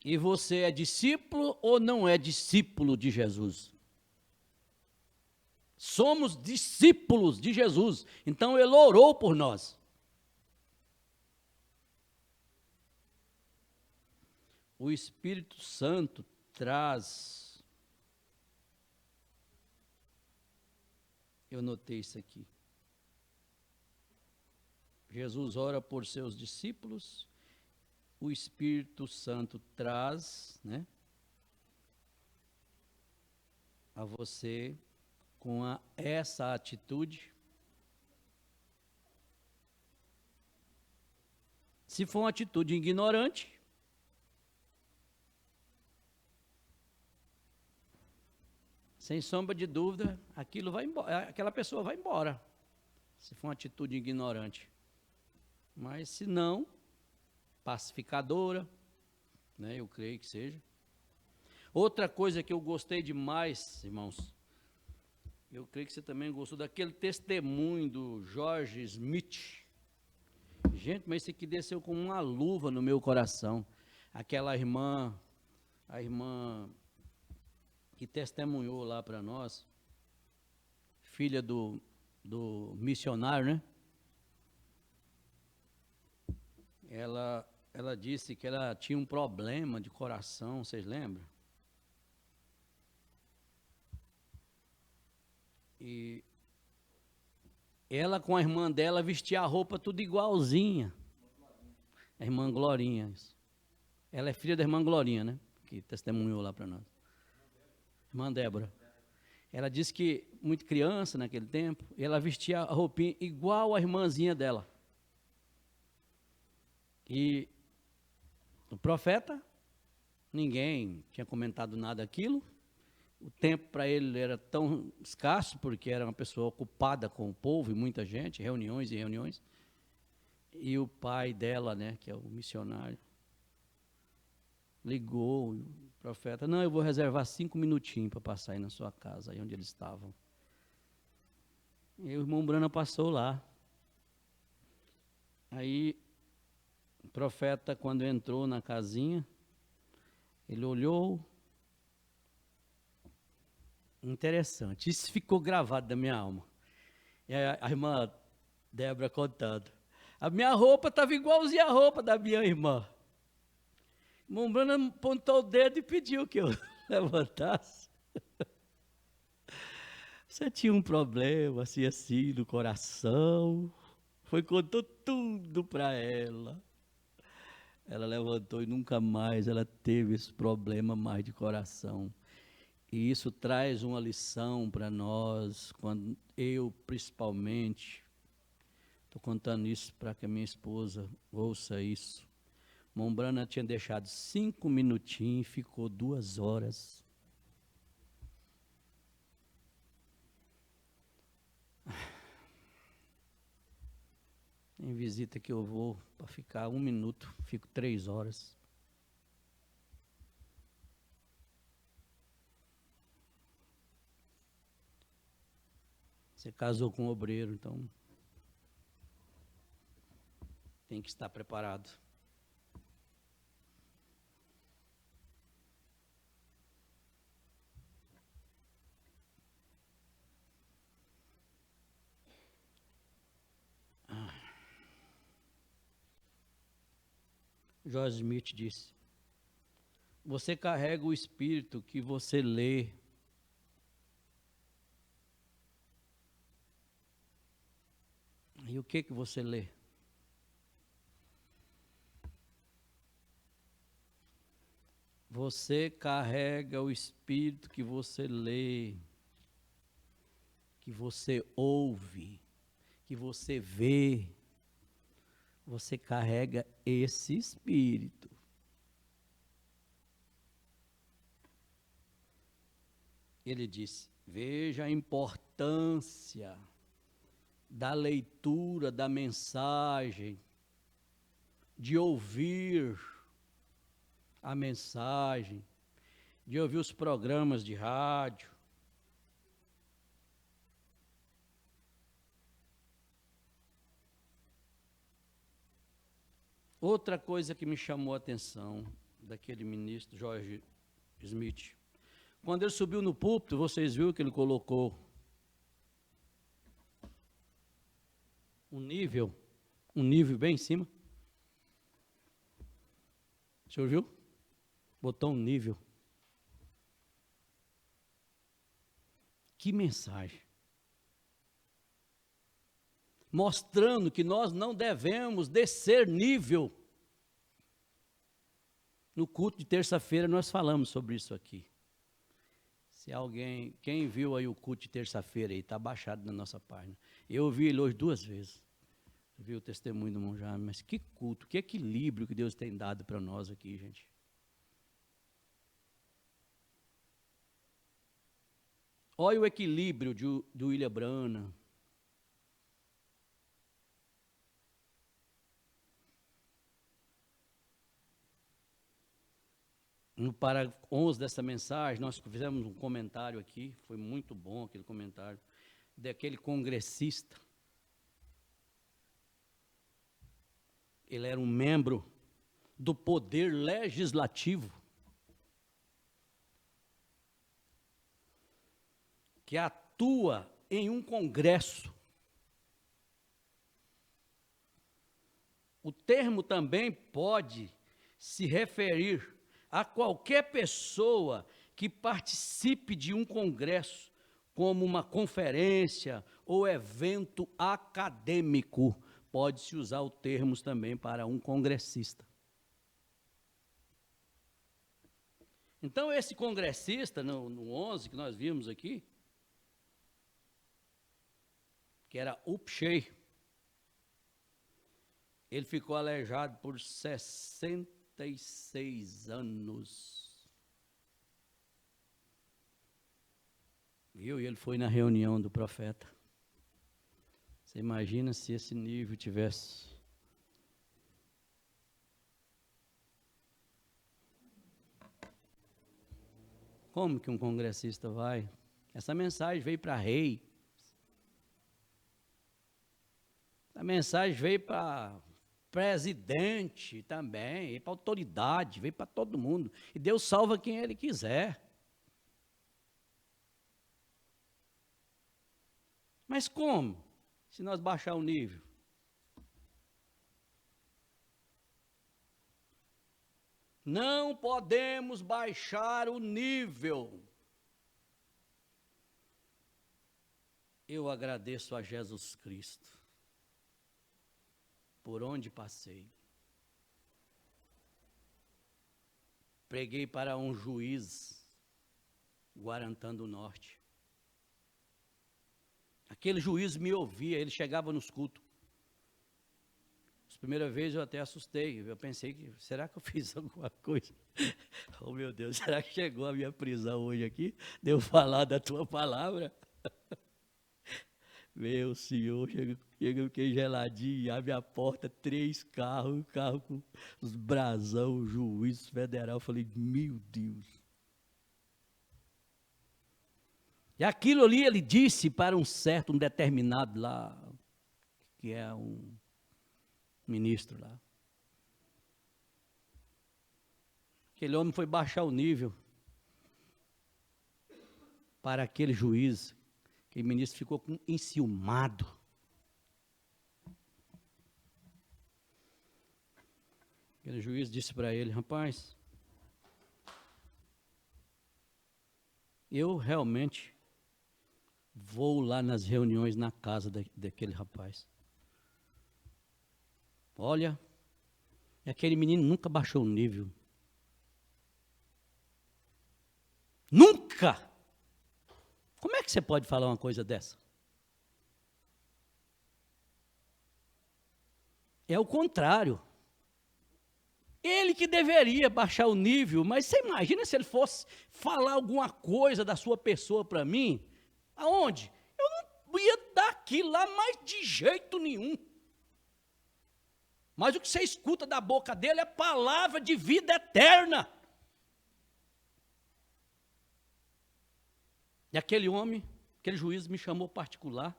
E você é discípulo ou não é discípulo de Jesus? Somos discípulos de Jesus. Então ele orou por nós. O Espírito Santo traz. Eu notei isso aqui. Jesus ora por seus discípulos, o Espírito Santo traz, né, a você com essa atitude. Se for uma atitude ignorante, sem sombra de dúvida, aquilo vai embora, aquela pessoa vai embora. Se for uma atitude ignorante. Mas se não, pacificadora, né, eu creio que seja. Outra coisa que eu gostei demais, irmãos, eu creio que você também gostou daquele testemunho do George Smith. Gente, mas isso aqui desceu como uma luva no meu coração. Aquela irmã, a irmã que testemunhou lá para nós, filha do missionário, né? Ela disse que ela tinha um problema de coração, vocês lembram? E ela com a irmã dela vestia a roupa tudo igualzinha. A irmã Glorinha. Ela é filha da irmã Glorinha, né? Que testemunhou lá para nós. Irmã Débora. Ela disse que, muito criança naquele tempo, ela vestia a roupinha igual a irmãzinha dela. E o profeta, ninguém tinha comentado nada daquilo. O tempo para ele era tão escasso, porque era uma pessoa ocupada com o povo e muita gente, reuniões e reuniões. E o pai dela, né, que é o missionário, ligou, o profeta, não, eu vou reservar 5 minutinhos para passar aí na sua casa, aí onde eles estavam. E o irmão Brana passou lá. Aí o profeta, quando entrou na casinha, ele olhou. Interessante, isso ficou gravado na minha alma. E a irmã Débora contando. A minha roupa estava igualzinha a roupa da minha irmã. O irmão Bruno apontou o dedo e pediu que eu levantasse. Você tinha um problema assim no coração. Foi contou tudo para ela. Ela levantou e nunca mais ela teve esse problema mais de coração. E isso traz uma lição para nós, quando eu principalmente, estou contando isso para que a minha esposa ouça isso. Mombrana tinha deixado 5 minutinhos e ficou 2 horas. Em visita que eu vou, para ficar 1 minuto, fico 3 horas. Você casou com um obreiro, então tem que estar preparado. George Smith disse: você carrega o espírito que você lê. E o que você lê? Você carrega o espírito que você lê, que você ouve, que você vê. Você carrega esse espírito. Ele disse: veja a importância da leitura da mensagem, de ouvir a mensagem, de ouvir os programas de rádio. Outra coisa que me chamou a atenção daquele ministro, George Smith, quando ele subiu no púlpito, vocês viram que ele colocou um nível bem em cima? O senhor viu? Botou um nível. Que mensagem! Mostrando que nós não devemos descer nível. No culto de terça-feira nós falamos sobre isso aqui. Se alguém, quem viu aí o culto de terça-feira aí, está baixado na nossa página. Eu ouvi ele hoje 2 vezes. Vi o testemunho do irmão Jaime, mas que culto, que equilíbrio que Deus tem dado para nós aqui, gente. Olha o equilíbrio do William Branham. No parágrafo 11 dessa mensagem, nós fizemos um comentário aqui, foi muito bom aquele comentário, daquele congressista. Ele era um membro do poder legislativo, que atua em um congresso. O termo também pode se referir a qualquer pessoa que participe de um congresso, como uma conferência ou evento acadêmico. Pode-se usar o termo também para um congressista. Então, esse congressista, no 11 que nós vimos aqui, que era Upshea, ele ficou aleijado por 66 anos. Viu? E ele foi na reunião do profeta. Você imagina se esse nível tivesse. Como que um congressista vai? Essa mensagem veio para rei. Essa mensagem veio para presidente também, veio para autoridade, veio para todo mundo. E Deus salva quem Ele quiser. Mas como? Se nós baixar o nível. Não podemos baixar o nível. Eu agradeço a Jesus Cristo, por onde passei. Preguei para um juiz, Guarantã do Norte. Aquele juiz me ouvia, ele chegava nos cultos. As primeiras vezes eu até assustei, eu pensei que, será que eu fiz alguma coisa? Oh meu Deus, será que chegou a minha prisão hoje aqui? De eu falar da tua palavra? Meu Senhor, chega, fiquei geladinho, abre a porta, 3 carros, um carro com os brasão, o juiz federal, eu falei, meu Deus. E aquilo ali ele disse para um determinado lá, que é um ministro lá. Aquele homem foi baixar o nível para aquele juiz. Aquele ministro ficou enciumado. Aquele juiz disse para ele, rapaz, eu realmente vou lá nas reuniões na casa daquele rapaz. Olha, aquele menino nunca baixou o nível. Nunca! Como é que você pode falar uma coisa dessa? É o contrário. Ele que deveria baixar o nível, mas você imagina se ele fosse falar alguma coisa da sua pessoa para mim? Aonde? Eu não ia dar aquilo lá, mas de jeito nenhum. Mas o que você escuta da boca dele é palavra de vida eterna. E aquele homem, aquele juiz me chamou particular,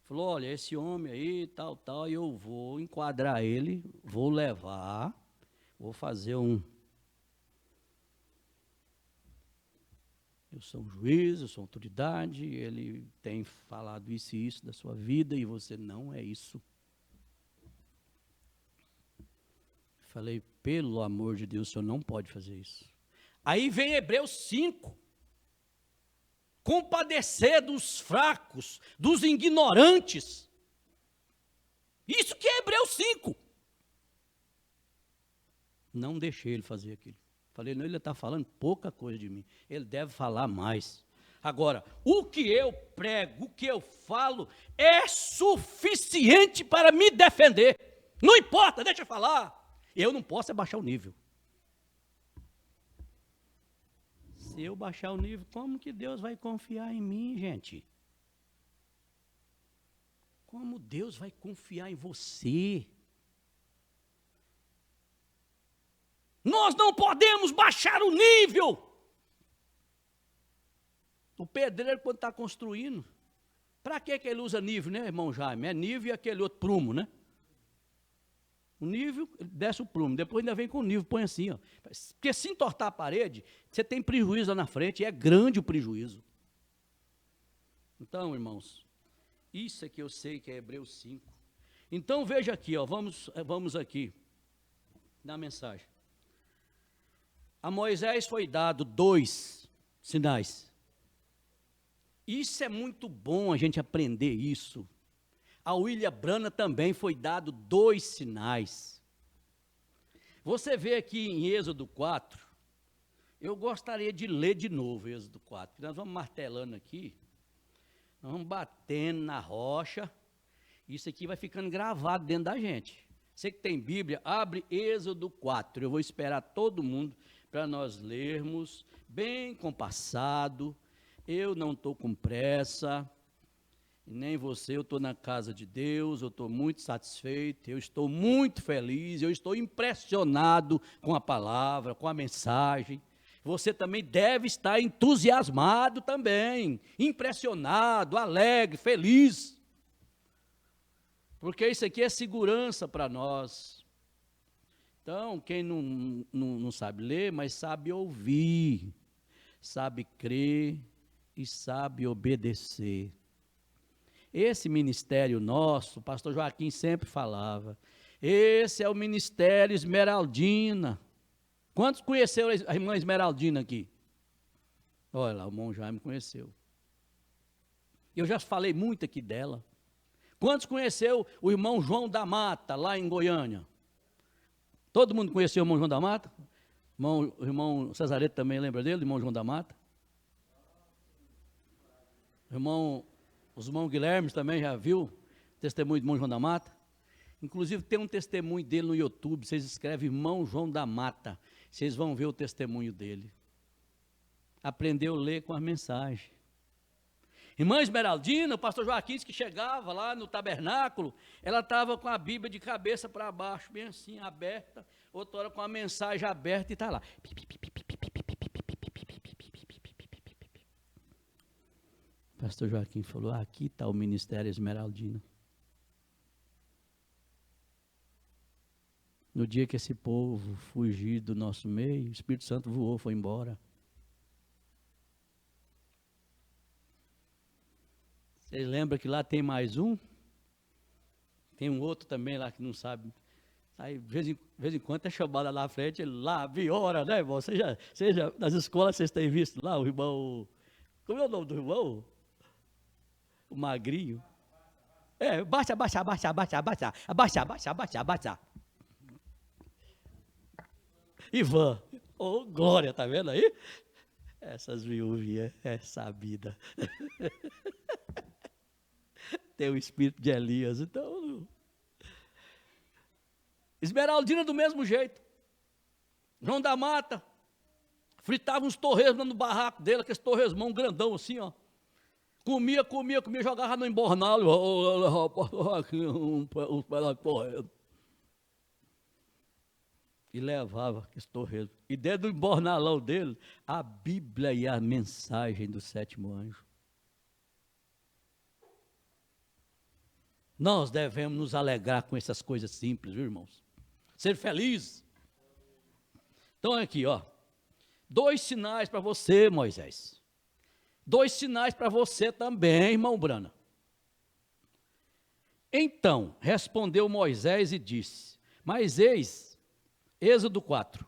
falou, olha, esse homem aí, tal, eu vou enquadrar ele, vou levar, vou fazer um... Eu sou um juiz, eu sou autoridade, ele tem falado isso e isso da sua vida e você não é isso. Falei, pelo amor de Deus, o senhor não pode fazer isso. Aí vem Hebreus 5. Compadecer dos fracos, dos ignorantes. Isso que é Hebreus 5. Não deixei ele fazer aquilo. Falei, não, ele está falando pouca coisa de mim. Ele deve falar mais. Agora, o que eu prego, o que eu falo, é suficiente para me defender. Não importa, deixa eu falar. Eu não posso abaixar o nível. Se eu baixar o nível, como que Deus vai confiar em mim, gente? Como Deus vai confiar em você? Nós não podemos baixar o nível. O pedreiro, quando está construindo, para que ele usa nível, né, irmão Jaime? É nível e aquele outro prumo, né? O nível, ele desce o prumo, depois ainda vem com o nível, põe assim, ó. Porque se entortar a parede, você tem prejuízo lá na frente, e é grande o prejuízo. Então, irmãos, isso é que eu sei que é Hebreus 5. Então, veja aqui, ó, vamos aqui, na mensagem. A Moisés foi dado 2 sinais. Isso é muito bom a gente aprender isso. A William Branham também foi dado 2 sinais. Você vê aqui em Êxodo 4, eu gostaria de ler de novo Êxodo 4, porque nós vamos martelando aqui, nós vamos batendo na rocha, isso aqui vai ficando gravado dentro da gente. Você que tem Bíblia, abre Êxodo 4, eu vou esperar todo mundo para nós lermos, bem compassado, eu não estou com pressa, nem você, eu estou na casa de Deus, eu estou muito satisfeito, eu estou muito feliz, eu estou impressionado com a palavra, com a mensagem. Você também deve estar entusiasmado também, impressionado, alegre, feliz. Porque isso aqui é segurança para nós. Então, quem não sabe ler, mas sabe ouvir, sabe crer e sabe obedecer. Esse ministério nosso, o pastor Joaquim sempre falava, esse é o ministério Esmeraldina. Quantos conheceram a irmã Esmeraldina aqui? Olha lá, o irmão Jaime conheceu. Eu já falei muito aqui dela. Quantos conheceu o irmão João da Mata, lá em Goiânia? Todo mundo conheceu o irmão João da Mata? O irmão Cesareto também lembra dele, o irmão João da Mata? Os irmãos Guilherme também já viu o testemunho do irmão João da Mata? Inclusive tem um testemunho dele no YouTube, vocês escrevem irmão João da Mata, vocês vão ver o testemunho dele. Aprendeu a ler com a mensagem. Irmã Esmeraldina, o pastor Joaquim, que chegava lá no tabernáculo, ela estava com a Bíblia de cabeça para baixo, bem assim, aberta, outra hora com a mensagem aberta e está lá. O pastor Joaquim falou, aqui está o ministério Esmeraldina. No dia que esse povo fugiu do nosso meio, o Espírito Santo voou, foi embora. Vocês lembram que lá tem mais um? Tem um outro também lá que não sabe. Aí, de vez em quando, é chamada lá à frente, ele lá, viora, né, irmão? Seja, nas escolas vocês têm visto lá, o irmão... Como é o nome do irmão? O magrinho. Abaixa. Ivan. Ô, glória, tá vendo aí? Essas viúvinhas é sabida. Tem o espírito de Elias, então... Esmeraldina do mesmo jeito. João da Mata fritava uns torresmos no barraco dele, aqueles torresmão grandão assim, ó. Comia, jogava no embornal, uns pedaços de torresmo. e levava esse torresmo. E dentro do bornalão dele, a Bíblia e a mensagem do sétimo anjo. Nós devemos nos alegrar com essas coisas simples, viu, irmãos? Ser feliz. Então, aqui, ó. 2 sinais para você, Moisés. 2 sinais para você também, irmão Brana. Então, respondeu Moisés e disse, mas eis, Êxodo 4.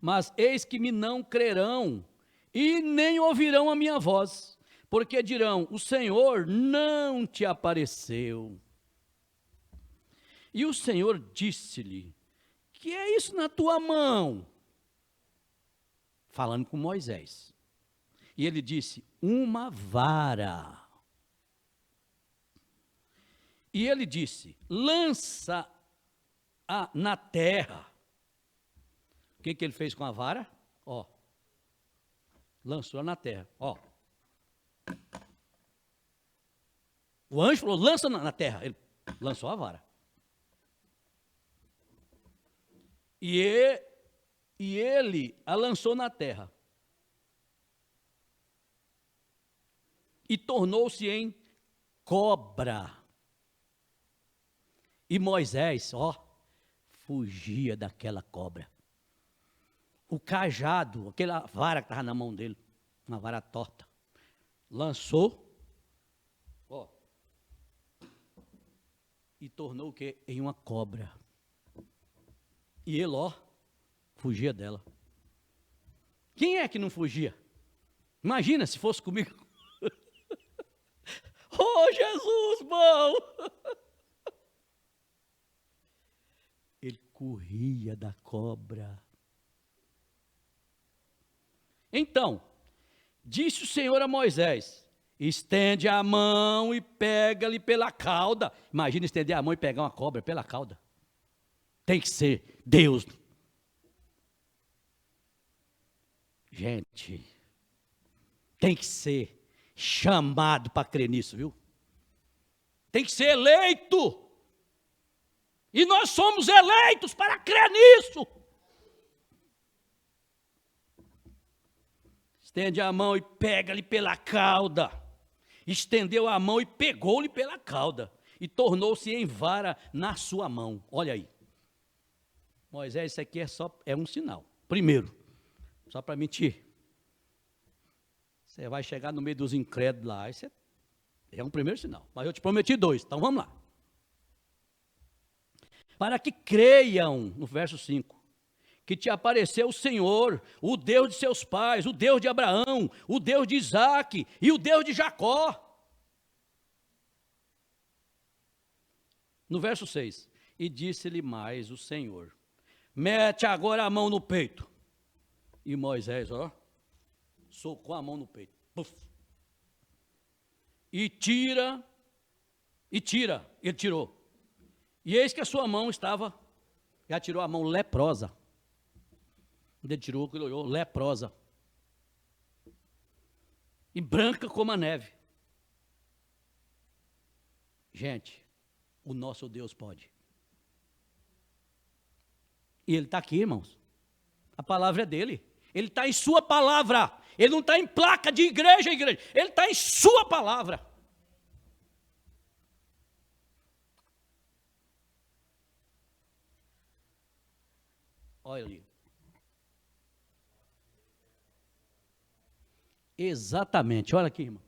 Mas eis que me não crerão e nem ouvirão a minha voz, porque dirão, o Senhor não te apareceu. E o Senhor disse-lhe, que é isso na tua mão? Falando com Moisés. E ele disse, uma vara. E ele disse, lança na terra. O que ele fez com a vara? Ó, lançou na terra, ó. O anjo falou, lança na terra. Ele lançou a vara. E ele a lançou na terra. E tornou-se em cobra. E Moisés, ó, fugia daquela cobra. O cajado, aquela vara que estava na mão dele, uma vara torta, lançou, ó, e tornou o quê? Em uma cobra. E ele, ó, fugia dela. Quem é que não fugia? Imagina se fosse comigo. Oh, Jesus, bom! Ele corria da cobra. Então, disse o Senhor a Moisés, estende a mão e pega-lhe pela cauda. Imagina estender a mão e pegar uma cobra pela cauda. Tem que ser Deus. Gente, tem que ser chamado para crer nisso, viu? Tem que ser eleito. E nós somos eleitos para crer nisso. Estende a mão e pega-lhe pela cauda. Estendeu a mão e pegou-lhe pela cauda. E tornou-se em vara na sua mão. Olha aí. Moisés, isso aqui é um sinal. Primeiro, só para mentir. Você vai chegar no meio dos incrédulos lá. Isso é um primeiro sinal. Mas eu te prometi 2, então vamos lá. Para que creiam, no verso 5, que te apareceu o Senhor, o Deus de seus pais, o Deus de Abraão, o Deus de Isaque e o Deus de Jacó. No verso 6, e disse-lhe mais o Senhor, mete agora a mão no peito. E Moisés, ó, socou a mão no peito. Puf. E ele tirou. E eis que a sua mão estava, já tirou a mão leprosa. Ele tirou, ele olhou, leprosa. E branca como a neve. Gente, o nosso Deus pode. E ele está aqui, irmãos. A palavra é dele. Ele está em sua palavra. Ele não está em placa de igreja em igreja. Ele está em sua palavra. Olha ali. Exatamente. Olha aqui, irmão.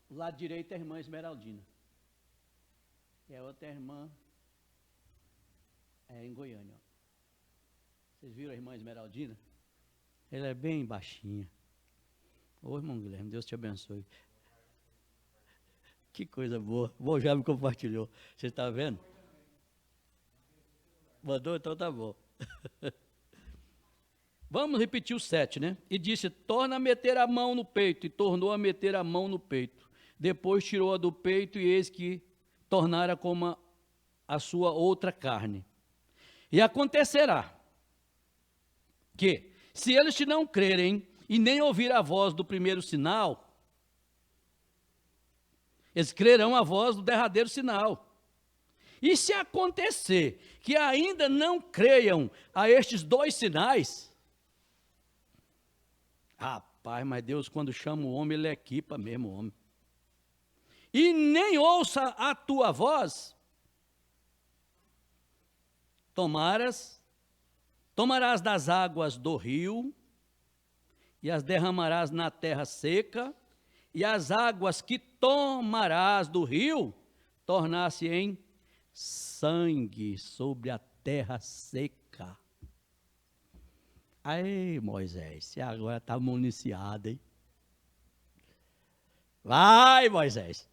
O lado direito é a irmã Esmeraldina. E a outra irmã é em Goiânia. Ó. Vocês viram a irmã Esmeraldina? Ela é bem baixinha. Ô, irmão Guilherme, Deus te abençoe. Que coisa boa. O já me compartilhou. Você está vendo? Mandou? Então tá bom. Vamos repetir o 7, né? E disse, torna a meter a mão no peito. E tornou a meter a mão no peito. Depois tirou-a do peito e eis que tornara como a sua outra carne. E acontecerá que, se eles te não crerem e nem ouvir a voz do primeiro sinal, eles crerão a voz do derradeiro sinal. E se acontecer que ainda não creiam a estes 2 sinais, rapaz, mas Deus quando chama o homem, ele equipa mesmo o homem. E nem ouça a tua voz, tomarás das águas do rio, e as derramarás na terra seca, e as águas que tomarás do rio, tornar-se em sangue sobre a terra seca. Aí, Moisés, você agora está municiado, hein? Vai, Moisés.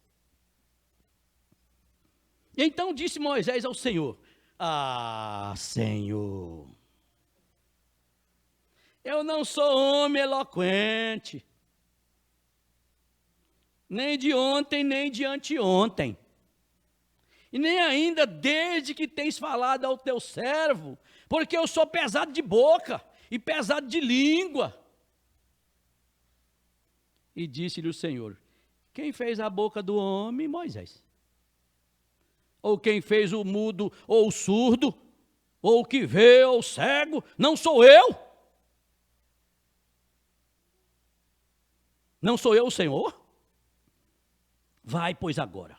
Então disse Moisés ao Senhor: Ah, Senhor, eu não sou homem eloquente, nem de ontem, nem de anteontem, e nem ainda desde que tens falado ao teu servo, porque eu sou pesado de boca e pesado de língua. E disse-lhe o Senhor: Quem fez a boca do homem? Moisés. Ou quem fez o mudo ou o surdo, ou o que vê ou o cego? Não sou eu? Não sou eu o Senhor? Vai, pois agora,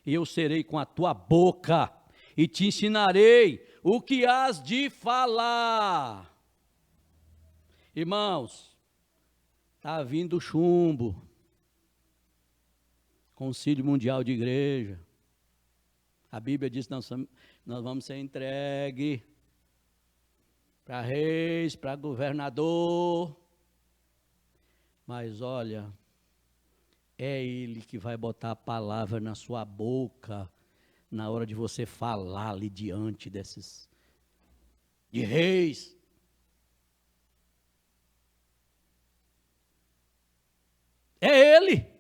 e eu serei com a tua boca, e te ensinarei o que hás de falar. Irmãos, está vindo chumbo, Concílio Mundial de Igreja. A Bíblia diz que nós vamos ser entregues para reis, para governador. Mas olha, é Ele que vai botar a palavra na sua boca, na hora de você falar ali diante de reis. É Ele.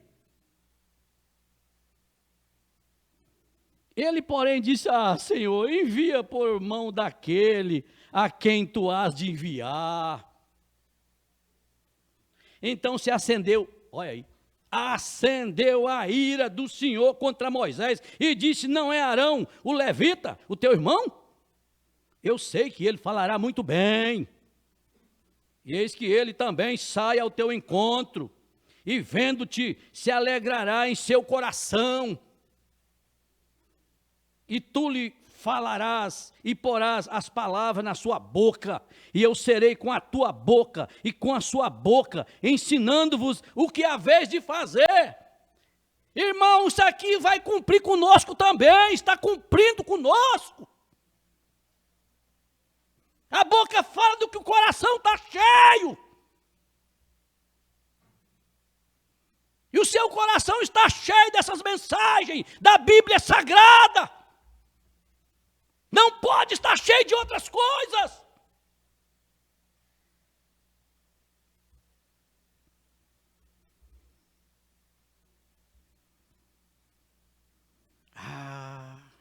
Ele, porém, disse: Ah, Senhor, envia por mão daquele a quem tu has de enviar. Então se acendeu, olha aí, acendeu a ira do Senhor contra Moisés e disse: Não é Arão, o levita, o teu irmão? Eu sei que ele falará muito bem. E eis que ele também sai ao teu encontro, e vendo-te se alegrará em seu coração. E tu lhe falarás e porás as palavras na sua boca, e eu serei com a tua boca e com a sua boca, ensinando-vos o que haveis de fazer. Irmão, isso aqui vai cumprir conosco também, está cumprindo conosco. A boca fala do que o coração está cheio. E o seu coração está cheio dessas mensagens da Bíblia Sagrada. Não pode estar cheio de outras coisas.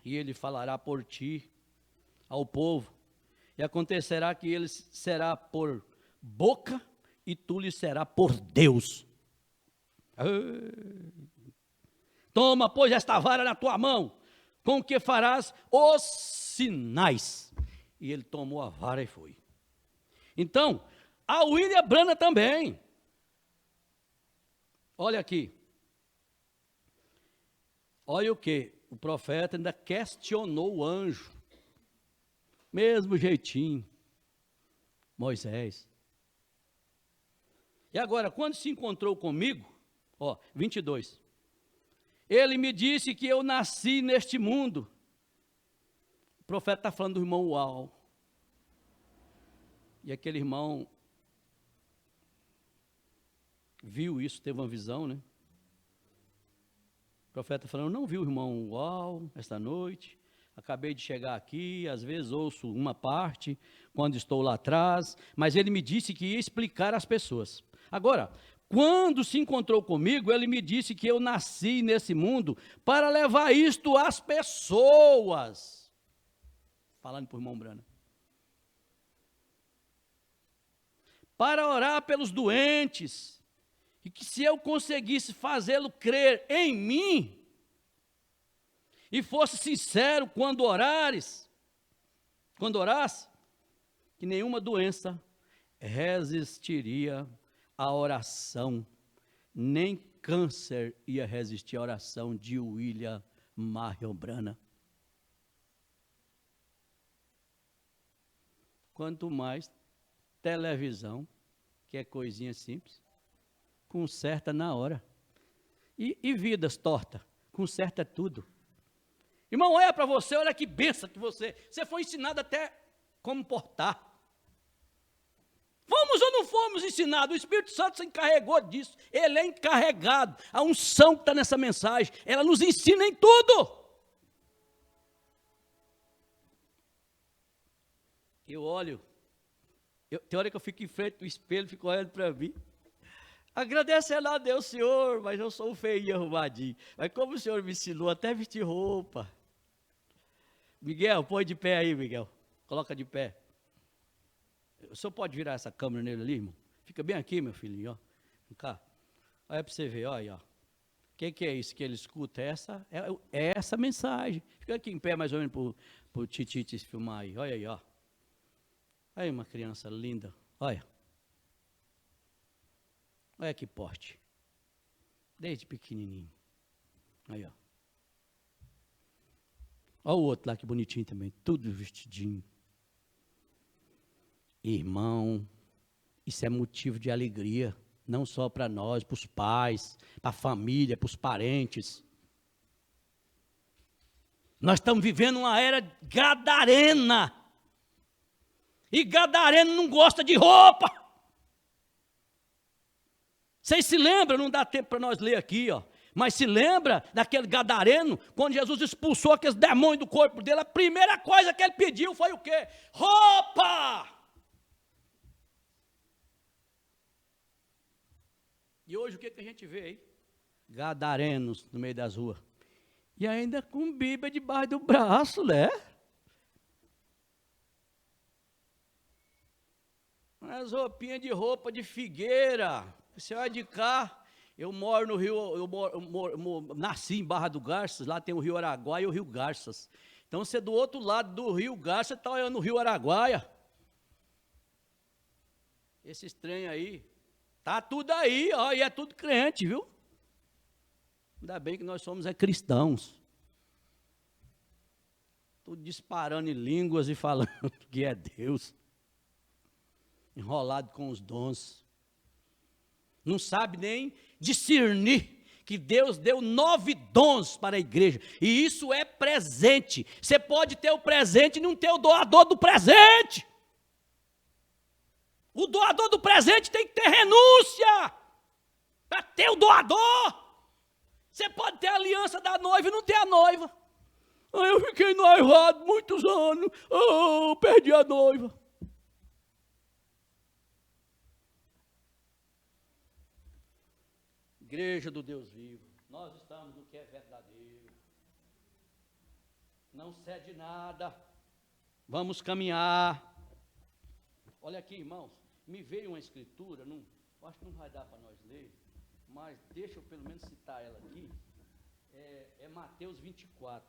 E ele falará por ti ao povo, e acontecerá que ele será por boca, e tu lhe será por Deus. Toma, pois, esta vara na tua mão, com que farás os sinais. E ele tomou a vara e foi. Então, a William Branham também. Olha aqui. Olha o que? O profeta ainda questionou o anjo. Mesmo jeitinho. Moisés. E agora, quando se encontrou comigo, 22. Ele me disse que eu nasci neste mundo. O profeta está falando do irmão Uau. E aquele irmão viu isso, teve uma visão, né? O profeta falando: não viu o irmão Uau esta noite. Acabei de chegar aqui, às vezes ouço uma parte, quando estou lá atrás, mas ele me disse que ia explicar às pessoas. Agora, quando se encontrou comigo, ele me disse que eu nasci nesse mundo para levar isto às pessoas. Falando para o irmão Branham. Para orar pelos doentes, e que se eu conseguisse fazê-lo crer em mim, e fosse sincero quando orares, que nenhuma doença resistiria à oração, nem câncer ia resistir à oração de William Marion Branham. Quanto mais televisão, que é coisinha simples, conserta na hora. E vidas tortas, conserta tudo. Irmão, olha para você, olha que benção que você foi ensinado até como portar. Fomos ou não fomos ensinados? O Espírito Santo se encarregou disso. Ele é encarregado. A unção que está nessa mensagem, ela nos ensina em tudo. Eu olho, tem hora que eu fico em frente do espelho, fico olhando para mim. Agradecendo a Deus, Senhor, mas eu sou feio e arrumadinho. Mas como o Senhor me ensinou até vestir roupa. Miguel, põe de pé aí, Miguel. Coloca de pé. O senhor pode virar essa câmera nele ali, irmão? Fica bem aqui, meu filhinho, ó. Vem cá. Olha para você ver, olha, ó. O que é isso que ele escuta? É essa mensagem. Fica aqui em pé mais ou menos para o Titi se filmar aí. Olha aí, ó. Aí uma criança linda. Olha. Olha que porte. Desde pequenininho. Aí, ó. Olha o outro lá, que bonitinho também. Tudo vestidinho. Irmão, isso é motivo de alegria. Não só para nós, para os pais, para a família, para os parentes. Nós estamos vivendo uma era gadarena. E gadareno não gosta de roupa. Vocês se lembram, não dá tempo para nós ler aqui, ó. Mas se lembra daquele gadareno, quando Jesus expulsou aqueles demônios do corpo dele, a primeira coisa que ele pediu foi o quê? Roupa! E hoje o que a gente vê aí? Gadarenos no meio das ruas. E ainda com Bíblia debaixo do braço, né? As roupinhas de roupa de figueira. Você vai de cá. Eu moro no Rio, nasci em Barra do Garças, lá tem o Rio Araguaia e o Rio Garças. Então você do outro lado do Rio Garças está olhando o Rio Araguaia. Esse trem aí, tá tudo aí, ó, e é tudo crente, viu? Ainda bem que nós somos cristãos. Tudo disparando em línguas e falando que é Deus. Enrolado com os dons. Não sabe nem discernir que Deus deu 9 dons para a igreja. E isso é presente. Você pode ter o presente e não ter o doador do presente. O doador do presente tem que ter renúncia para ter o doador. Você pode ter a aliança da noiva e não ter a noiva. Eu fiquei noivado muitos anos. Perdi a noiva. Igreja do Deus vivo, nós estamos no que é verdadeiro. Não cede nada. Vamos caminhar. Olha aqui, irmãos, me veio uma escritura, acho que não vai dar para nós ler, mas deixa eu pelo menos citar ela aqui. É Mateus 24.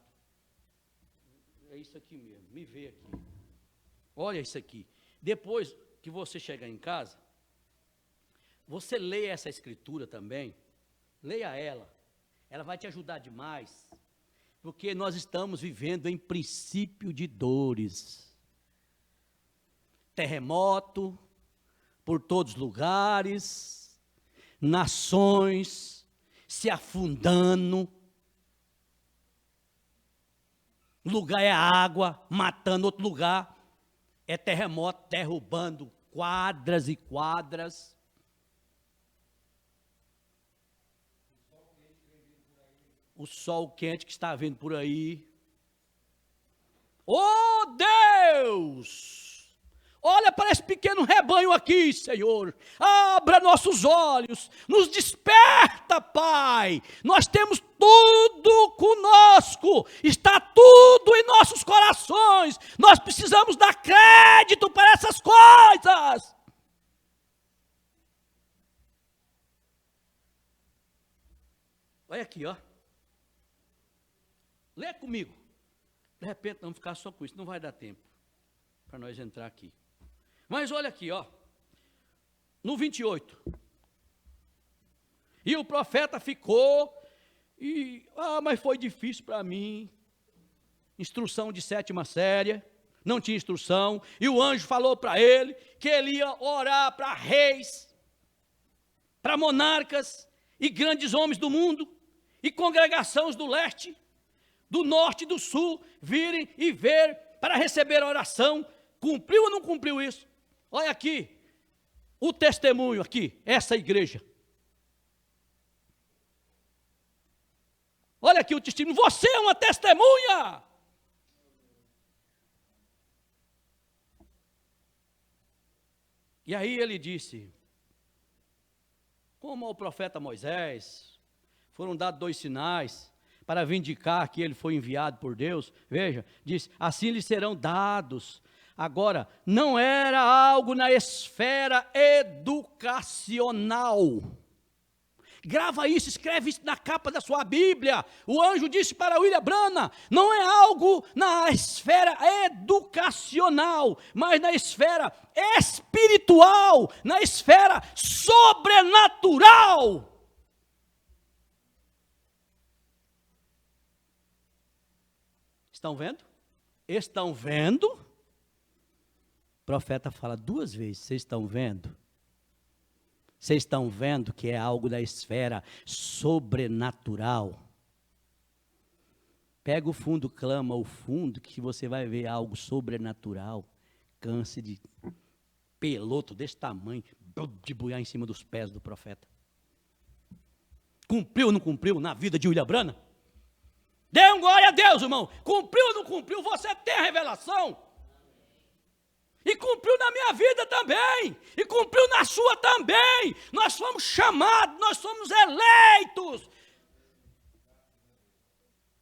É isso aqui mesmo, me veio aqui. Olha isso aqui. Depois que você chegar em casa, você lê essa escritura também. Leia ela vai te ajudar demais, porque nós estamos vivendo em princípio de dores. Terremoto por todos os lugares, nações se afundando, um lugar é água matando, outro lugar é terremoto derrubando quadras e quadras. O sol quente que está vindo por aí. Oh Deus! Olha para esse pequeno rebanho aqui, Senhor. Abra nossos olhos. Nos desperta, Pai. Nós temos tudo conosco. Está tudo em nossos corações. Nós precisamos dar crédito para essas coisas. Olha aqui, ó. Lê comigo. De repente, vamos ficar só com isso, não vai dar tempo para nós entrar aqui. Mas olha aqui, ó. No 28. E o profeta ficou, mas foi difícil para mim. Instrução de 7ª série, não tinha instrução. E o anjo falou para ele que ele ia orar para reis, para monarcas e grandes homens do mundo, e congregações do leste, do norte e do sul, virem e ver para receber a oração. Cumpriu ou não cumpriu isso? Olha aqui, o testemunho aqui, essa igreja. Olha aqui o testemunho, você é uma testemunha. E aí ele disse, como ao profeta Moisés, foram dados 2 sinais, para vindicar que ele foi enviado por Deus. Veja, diz, assim lhes serão dados. Agora, não era algo na esfera educacional. Grava isso, escreve isso na capa da sua Bíblia. O anjo disse para William Branham, não é algo na esfera educacional, mas na esfera espiritual, na esfera sobrenatural. Estão vendo? Estão vendo? O profeta fala 2 vezes, vocês estão vendo? Vocês estão vendo que é algo da esfera sobrenatural? Pega o fundo, clama o fundo, que você vai ver algo sobrenatural. Câncer de peloto desse tamanho, de buiar em cima dos pés do profeta. Cumpriu ou não cumpriu na vida de William Branham? Dê um glória a Deus, irmão. Cumpriu ou não cumpriu? Você tem a revelação. E cumpriu na minha vida também. E cumpriu na sua também. Nós fomos chamados, nós somos eleitos.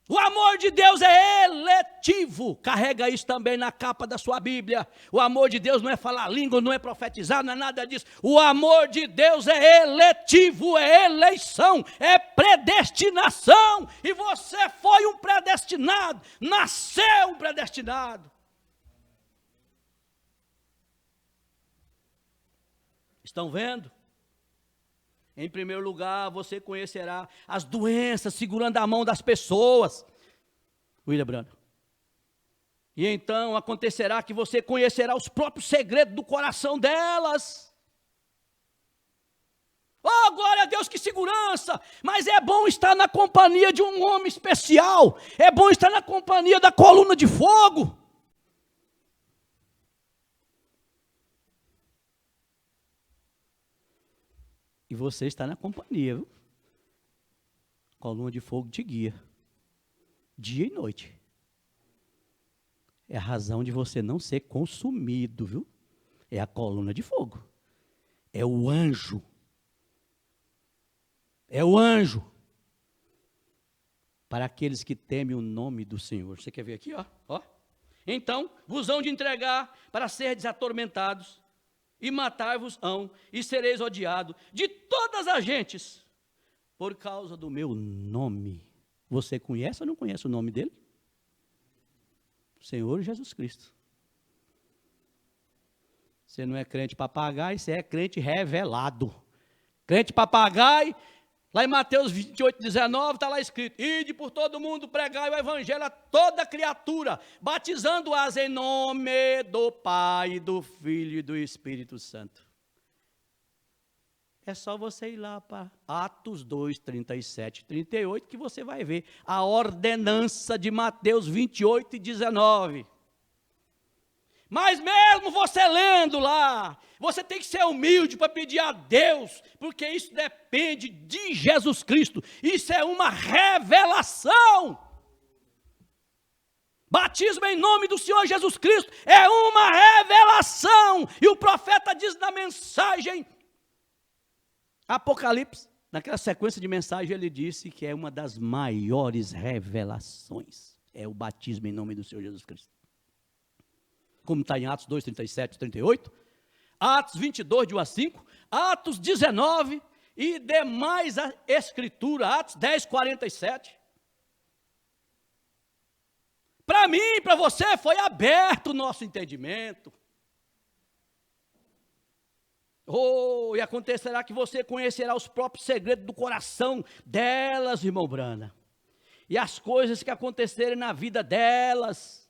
O amor de Deus é eletivo. Carrega isso também na capa da sua Bíblia. O amor de Deus não é falar língua, não é profetizar, não é nada disso. O amor de Deus é eletivo, é eleição, é predestinação. E você foi um predestinado, nasceu um predestinado. Estão vendo? Em primeiro lugar, você conhecerá as doenças segurando a mão das pessoas. William Branham. E então acontecerá que você conhecerá os próprios segredos do coração delas. Oh, glória a Deus, que segurança! Mas é bom estar na companhia de um homem especial. É bom estar na companhia da coluna de fogo. E você está na companhia, viu? Coluna de fogo te guia. Dia e noite. É a razão de você não ser consumido, viu? É a coluna de fogo. É o anjo. É o anjo. Para aqueles que temem o nome do Senhor. Você quer ver aqui, ó? Ó. Então, vos hão de entregar para serdes atormentados. E matar-vos-ão, e sereis odiados de todas as gentes, por causa do meu nome. Você conhece ou não conhece o nome dele? Senhor Jesus Cristo. Você não é crente papagaio, você é crente revelado. Crente papagaio, lá em Mateus 28:19 está lá escrito, ide por todo mundo, pregai o evangelho a toda criatura, batizando-as em nome do Pai, do Filho e do Espírito Santo. É só você ir lá para Atos 2, 37 e 38, que você vai ver a ordenança de Mateus 28 e 19. Mas mesmo você lendo lá, você tem que ser humilde para pedir a Deus, porque isso depende de Jesus Cristo. Isso é uma revelação. Batismo em nome do Senhor Jesus Cristo é uma revelação. E o profeta diz na mensagem Apocalipse, naquela sequência de mensagem, ele disse que é uma das maiores revelações. É o batismo em nome do Senhor Jesus Cristo. Como está em Atos 2, 37 e 38, Atos 22, de 1 a 5, Atos 19 e demais a Escritura, Atos 10, 47. Para mim, para você, foi aberto o nosso entendimento. Oh, e acontecerá que você conhecerá os próprios segredos do coração delas, irmão Brana, e as coisas que acontecerem na vida delas,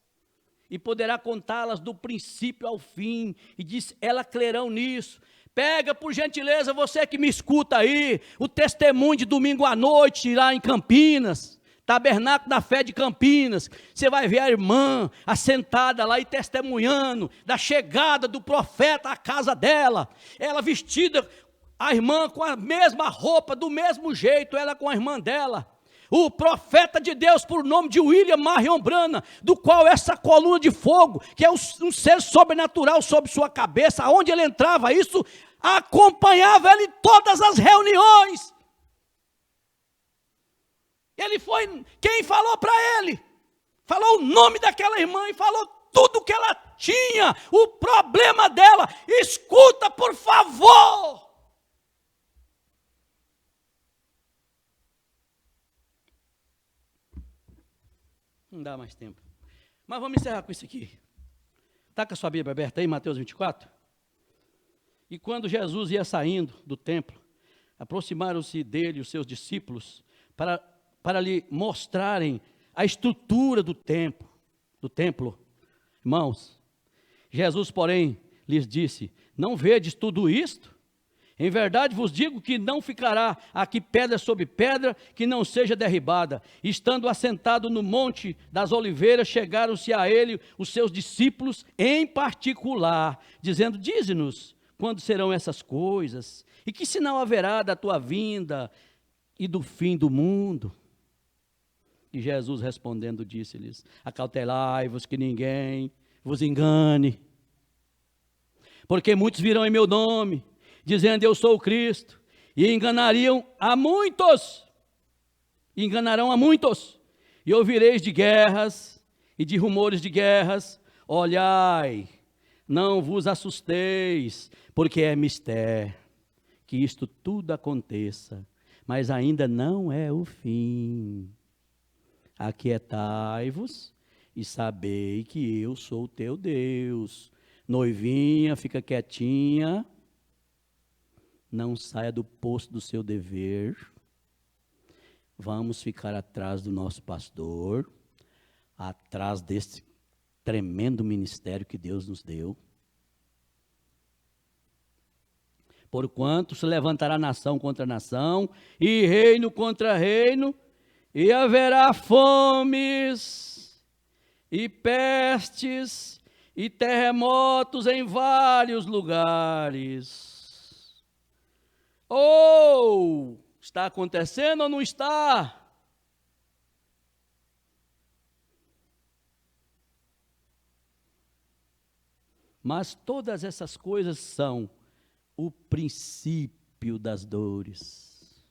e poderá contá-las do princípio ao fim, e diz, elas crerão nisso. Pega, por gentileza, você que me escuta aí, o testemunho de domingo à noite, lá em Campinas, Tabernáculo da Fé de Campinas. Você vai ver a irmã assentada lá e testemunhando da chegada do profeta à casa dela. Ela vestida, a irmã com a mesma roupa, do mesmo jeito, ela com a irmã dela. O profeta de Deus, por nome de William Marion Branham, do qual essa coluna de fogo, que é um ser sobrenatural sobre sua cabeça, aonde ele entrava, isso acompanhava ele em todas as reuniões. Ele foi, quem falou para ele, falou o nome daquela irmã e falou tudo que ela tinha, o problema dela. Escuta, por favor. Não dá mais tempo. Mas vamos encerrar com isso aqui. Está com a sua Bíblia aberta aí, Mateus 24? E quando Jesus ia saindo do templo, aproximaram-se dele os seus discípulos para lhe mostrarem a estrutura do templo. Irmãos, Jesus, porém, lhes disse, não vedes tudo isto? Em verdade vos digo que não ficará aqui pedra sobre pedra que não seja derribada. Estando assentado no monte das oliveiras, chegaram-se a ele os seus discípulos em particular, dizendo, dize-nos, quando serão essas coisas? E que sinal haverá da tua vinda e do fim do mundo? E Jesus respondendo disse-lhes, acautelai-vos que ninguém vos engane, porque muitos virão em meu nome, dizendo eu sou o Cristo, e enganarão a muitos, e ouvireis de guerras e de rumores de guerras, olhai, não vos assusteis, porque é mistério que isto tudo aconteça, mas ainda não é o fim. Aquietai-vos e sabei que eu sou o teu Deus. Noivinha, fica quietinha, não saia do posto do seu dever. Vamos ficar atrás do nosso pastor, atrás desse tremendo ministério que Deus nos deu. Porquanto se levantará nação contra nação, e reino contra reino, e haverá fomes, e pestes, e terremotos em vários lugares. Ou está acontecendo ou não está? Mas todas essas coisas são o princípio das dores.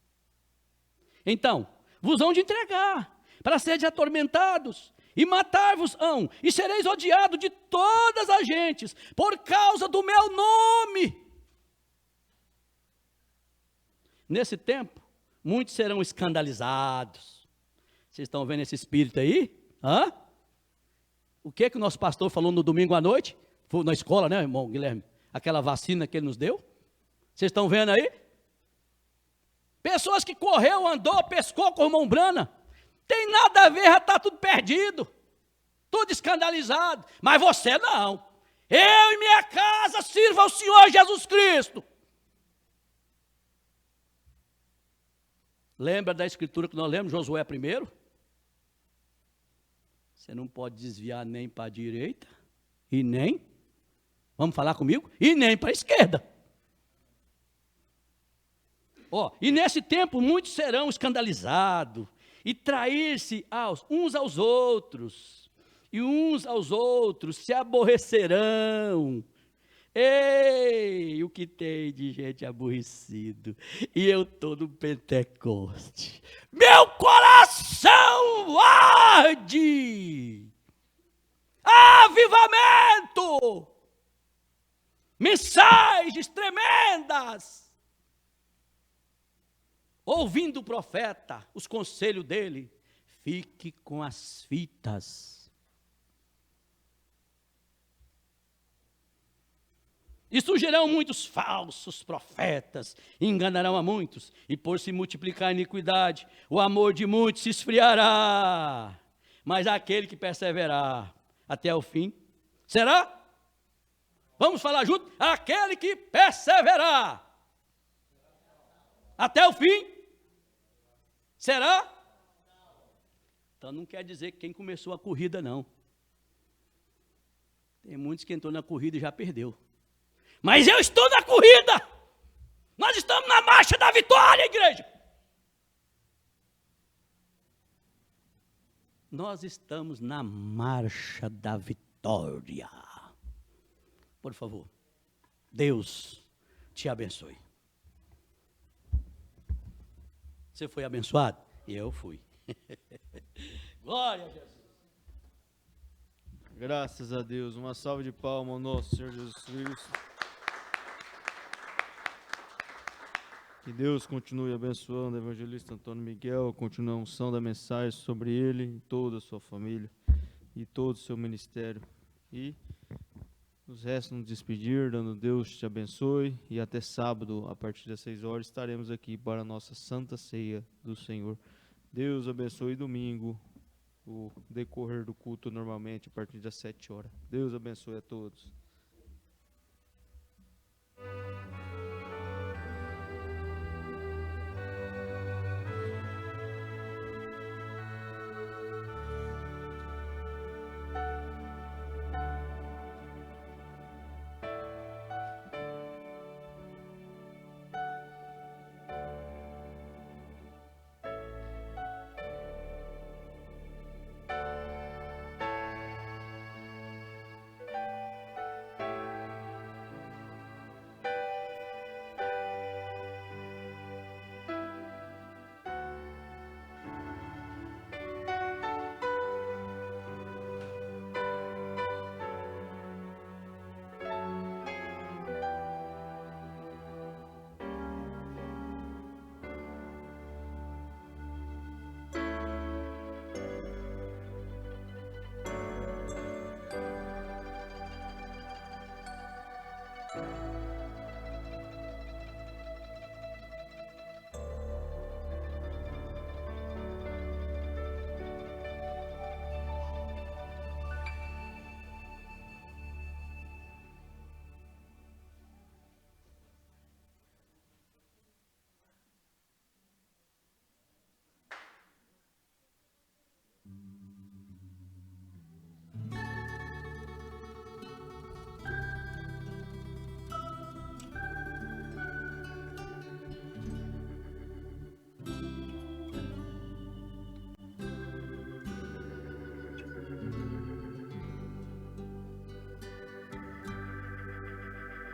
Então, vos hão de entregar, para seres atormentados, e matar-vos-ão, e sereis odiados de todas as gentes, por causa do meu nome. Nesse tempo, muitos serão escandalizados. Vocês estão vendo esse espírito aí? Hã? O que o nosso pastor falou no domingo à noite? Foi na escola, né, irmão Guilherme? Aquela vacina que ele nos deu. Vocês estão vendo aí? Pessoas que correu, andou, pescou com o irmão Brana. Tem nada a ver, já está tudo perdido. Tudo escandalizado. Mas você não. Eu e minha casa sirva ao Senhor Jesus Cristo. Lembra da escritura que nós lemos, Josué 1? Você não pode desviar nem para a direita, e nem, vamos falar comigo? E nem para a esquerda. E nesse tempo muitos serão escandalizados, e trair-se uns aos outros, e uns aos outros se aborrecerão. Ei, o que tem de gente aborrecido, e eu estou no Pentecoste, meu coração arde, avivamento, mensagens tremendas, ouvindo o profeta, os conselhos dele, fique com as fitas, E surgirão muitos falsos profetas, e enganarão a muitos, e por se multiplicar a iniquidade, o amor de muitos se esfriará. Mas aquele que perseverar até o fim, será? Vamos falar junto? Aquele que perseverar até o fim, será? Então não quer dizer que quem começou a corrida, não. Tem muitos que entrou na corrida e já perdeu. Mas eu estou na corrida. Nós estamos na marcha da vitória, igreja. Nós estamos na marcha da vitória. Por favor, Deus te abençoe. Você foi abençoado? Eu fui. Glória a Jesus. Graças a Deus. Uma salva de palmas ao nosso Senhor Jesus Cristo. Que Deus continue abençoando o evangelista Antônio Miguel, continue a unção da mensagem sobre ele e toda a sua família e todo o seu ministério. E nos resta nos despedir, dando Deus te abençoe, e até sábado, a partir das 6 horas, estaremos aqui para a nossa Santa Ceia do Senhor. Deus abençoe domingo, o decorrer do culto normalmente a partir das 7 horas. Deus abençoe a todos.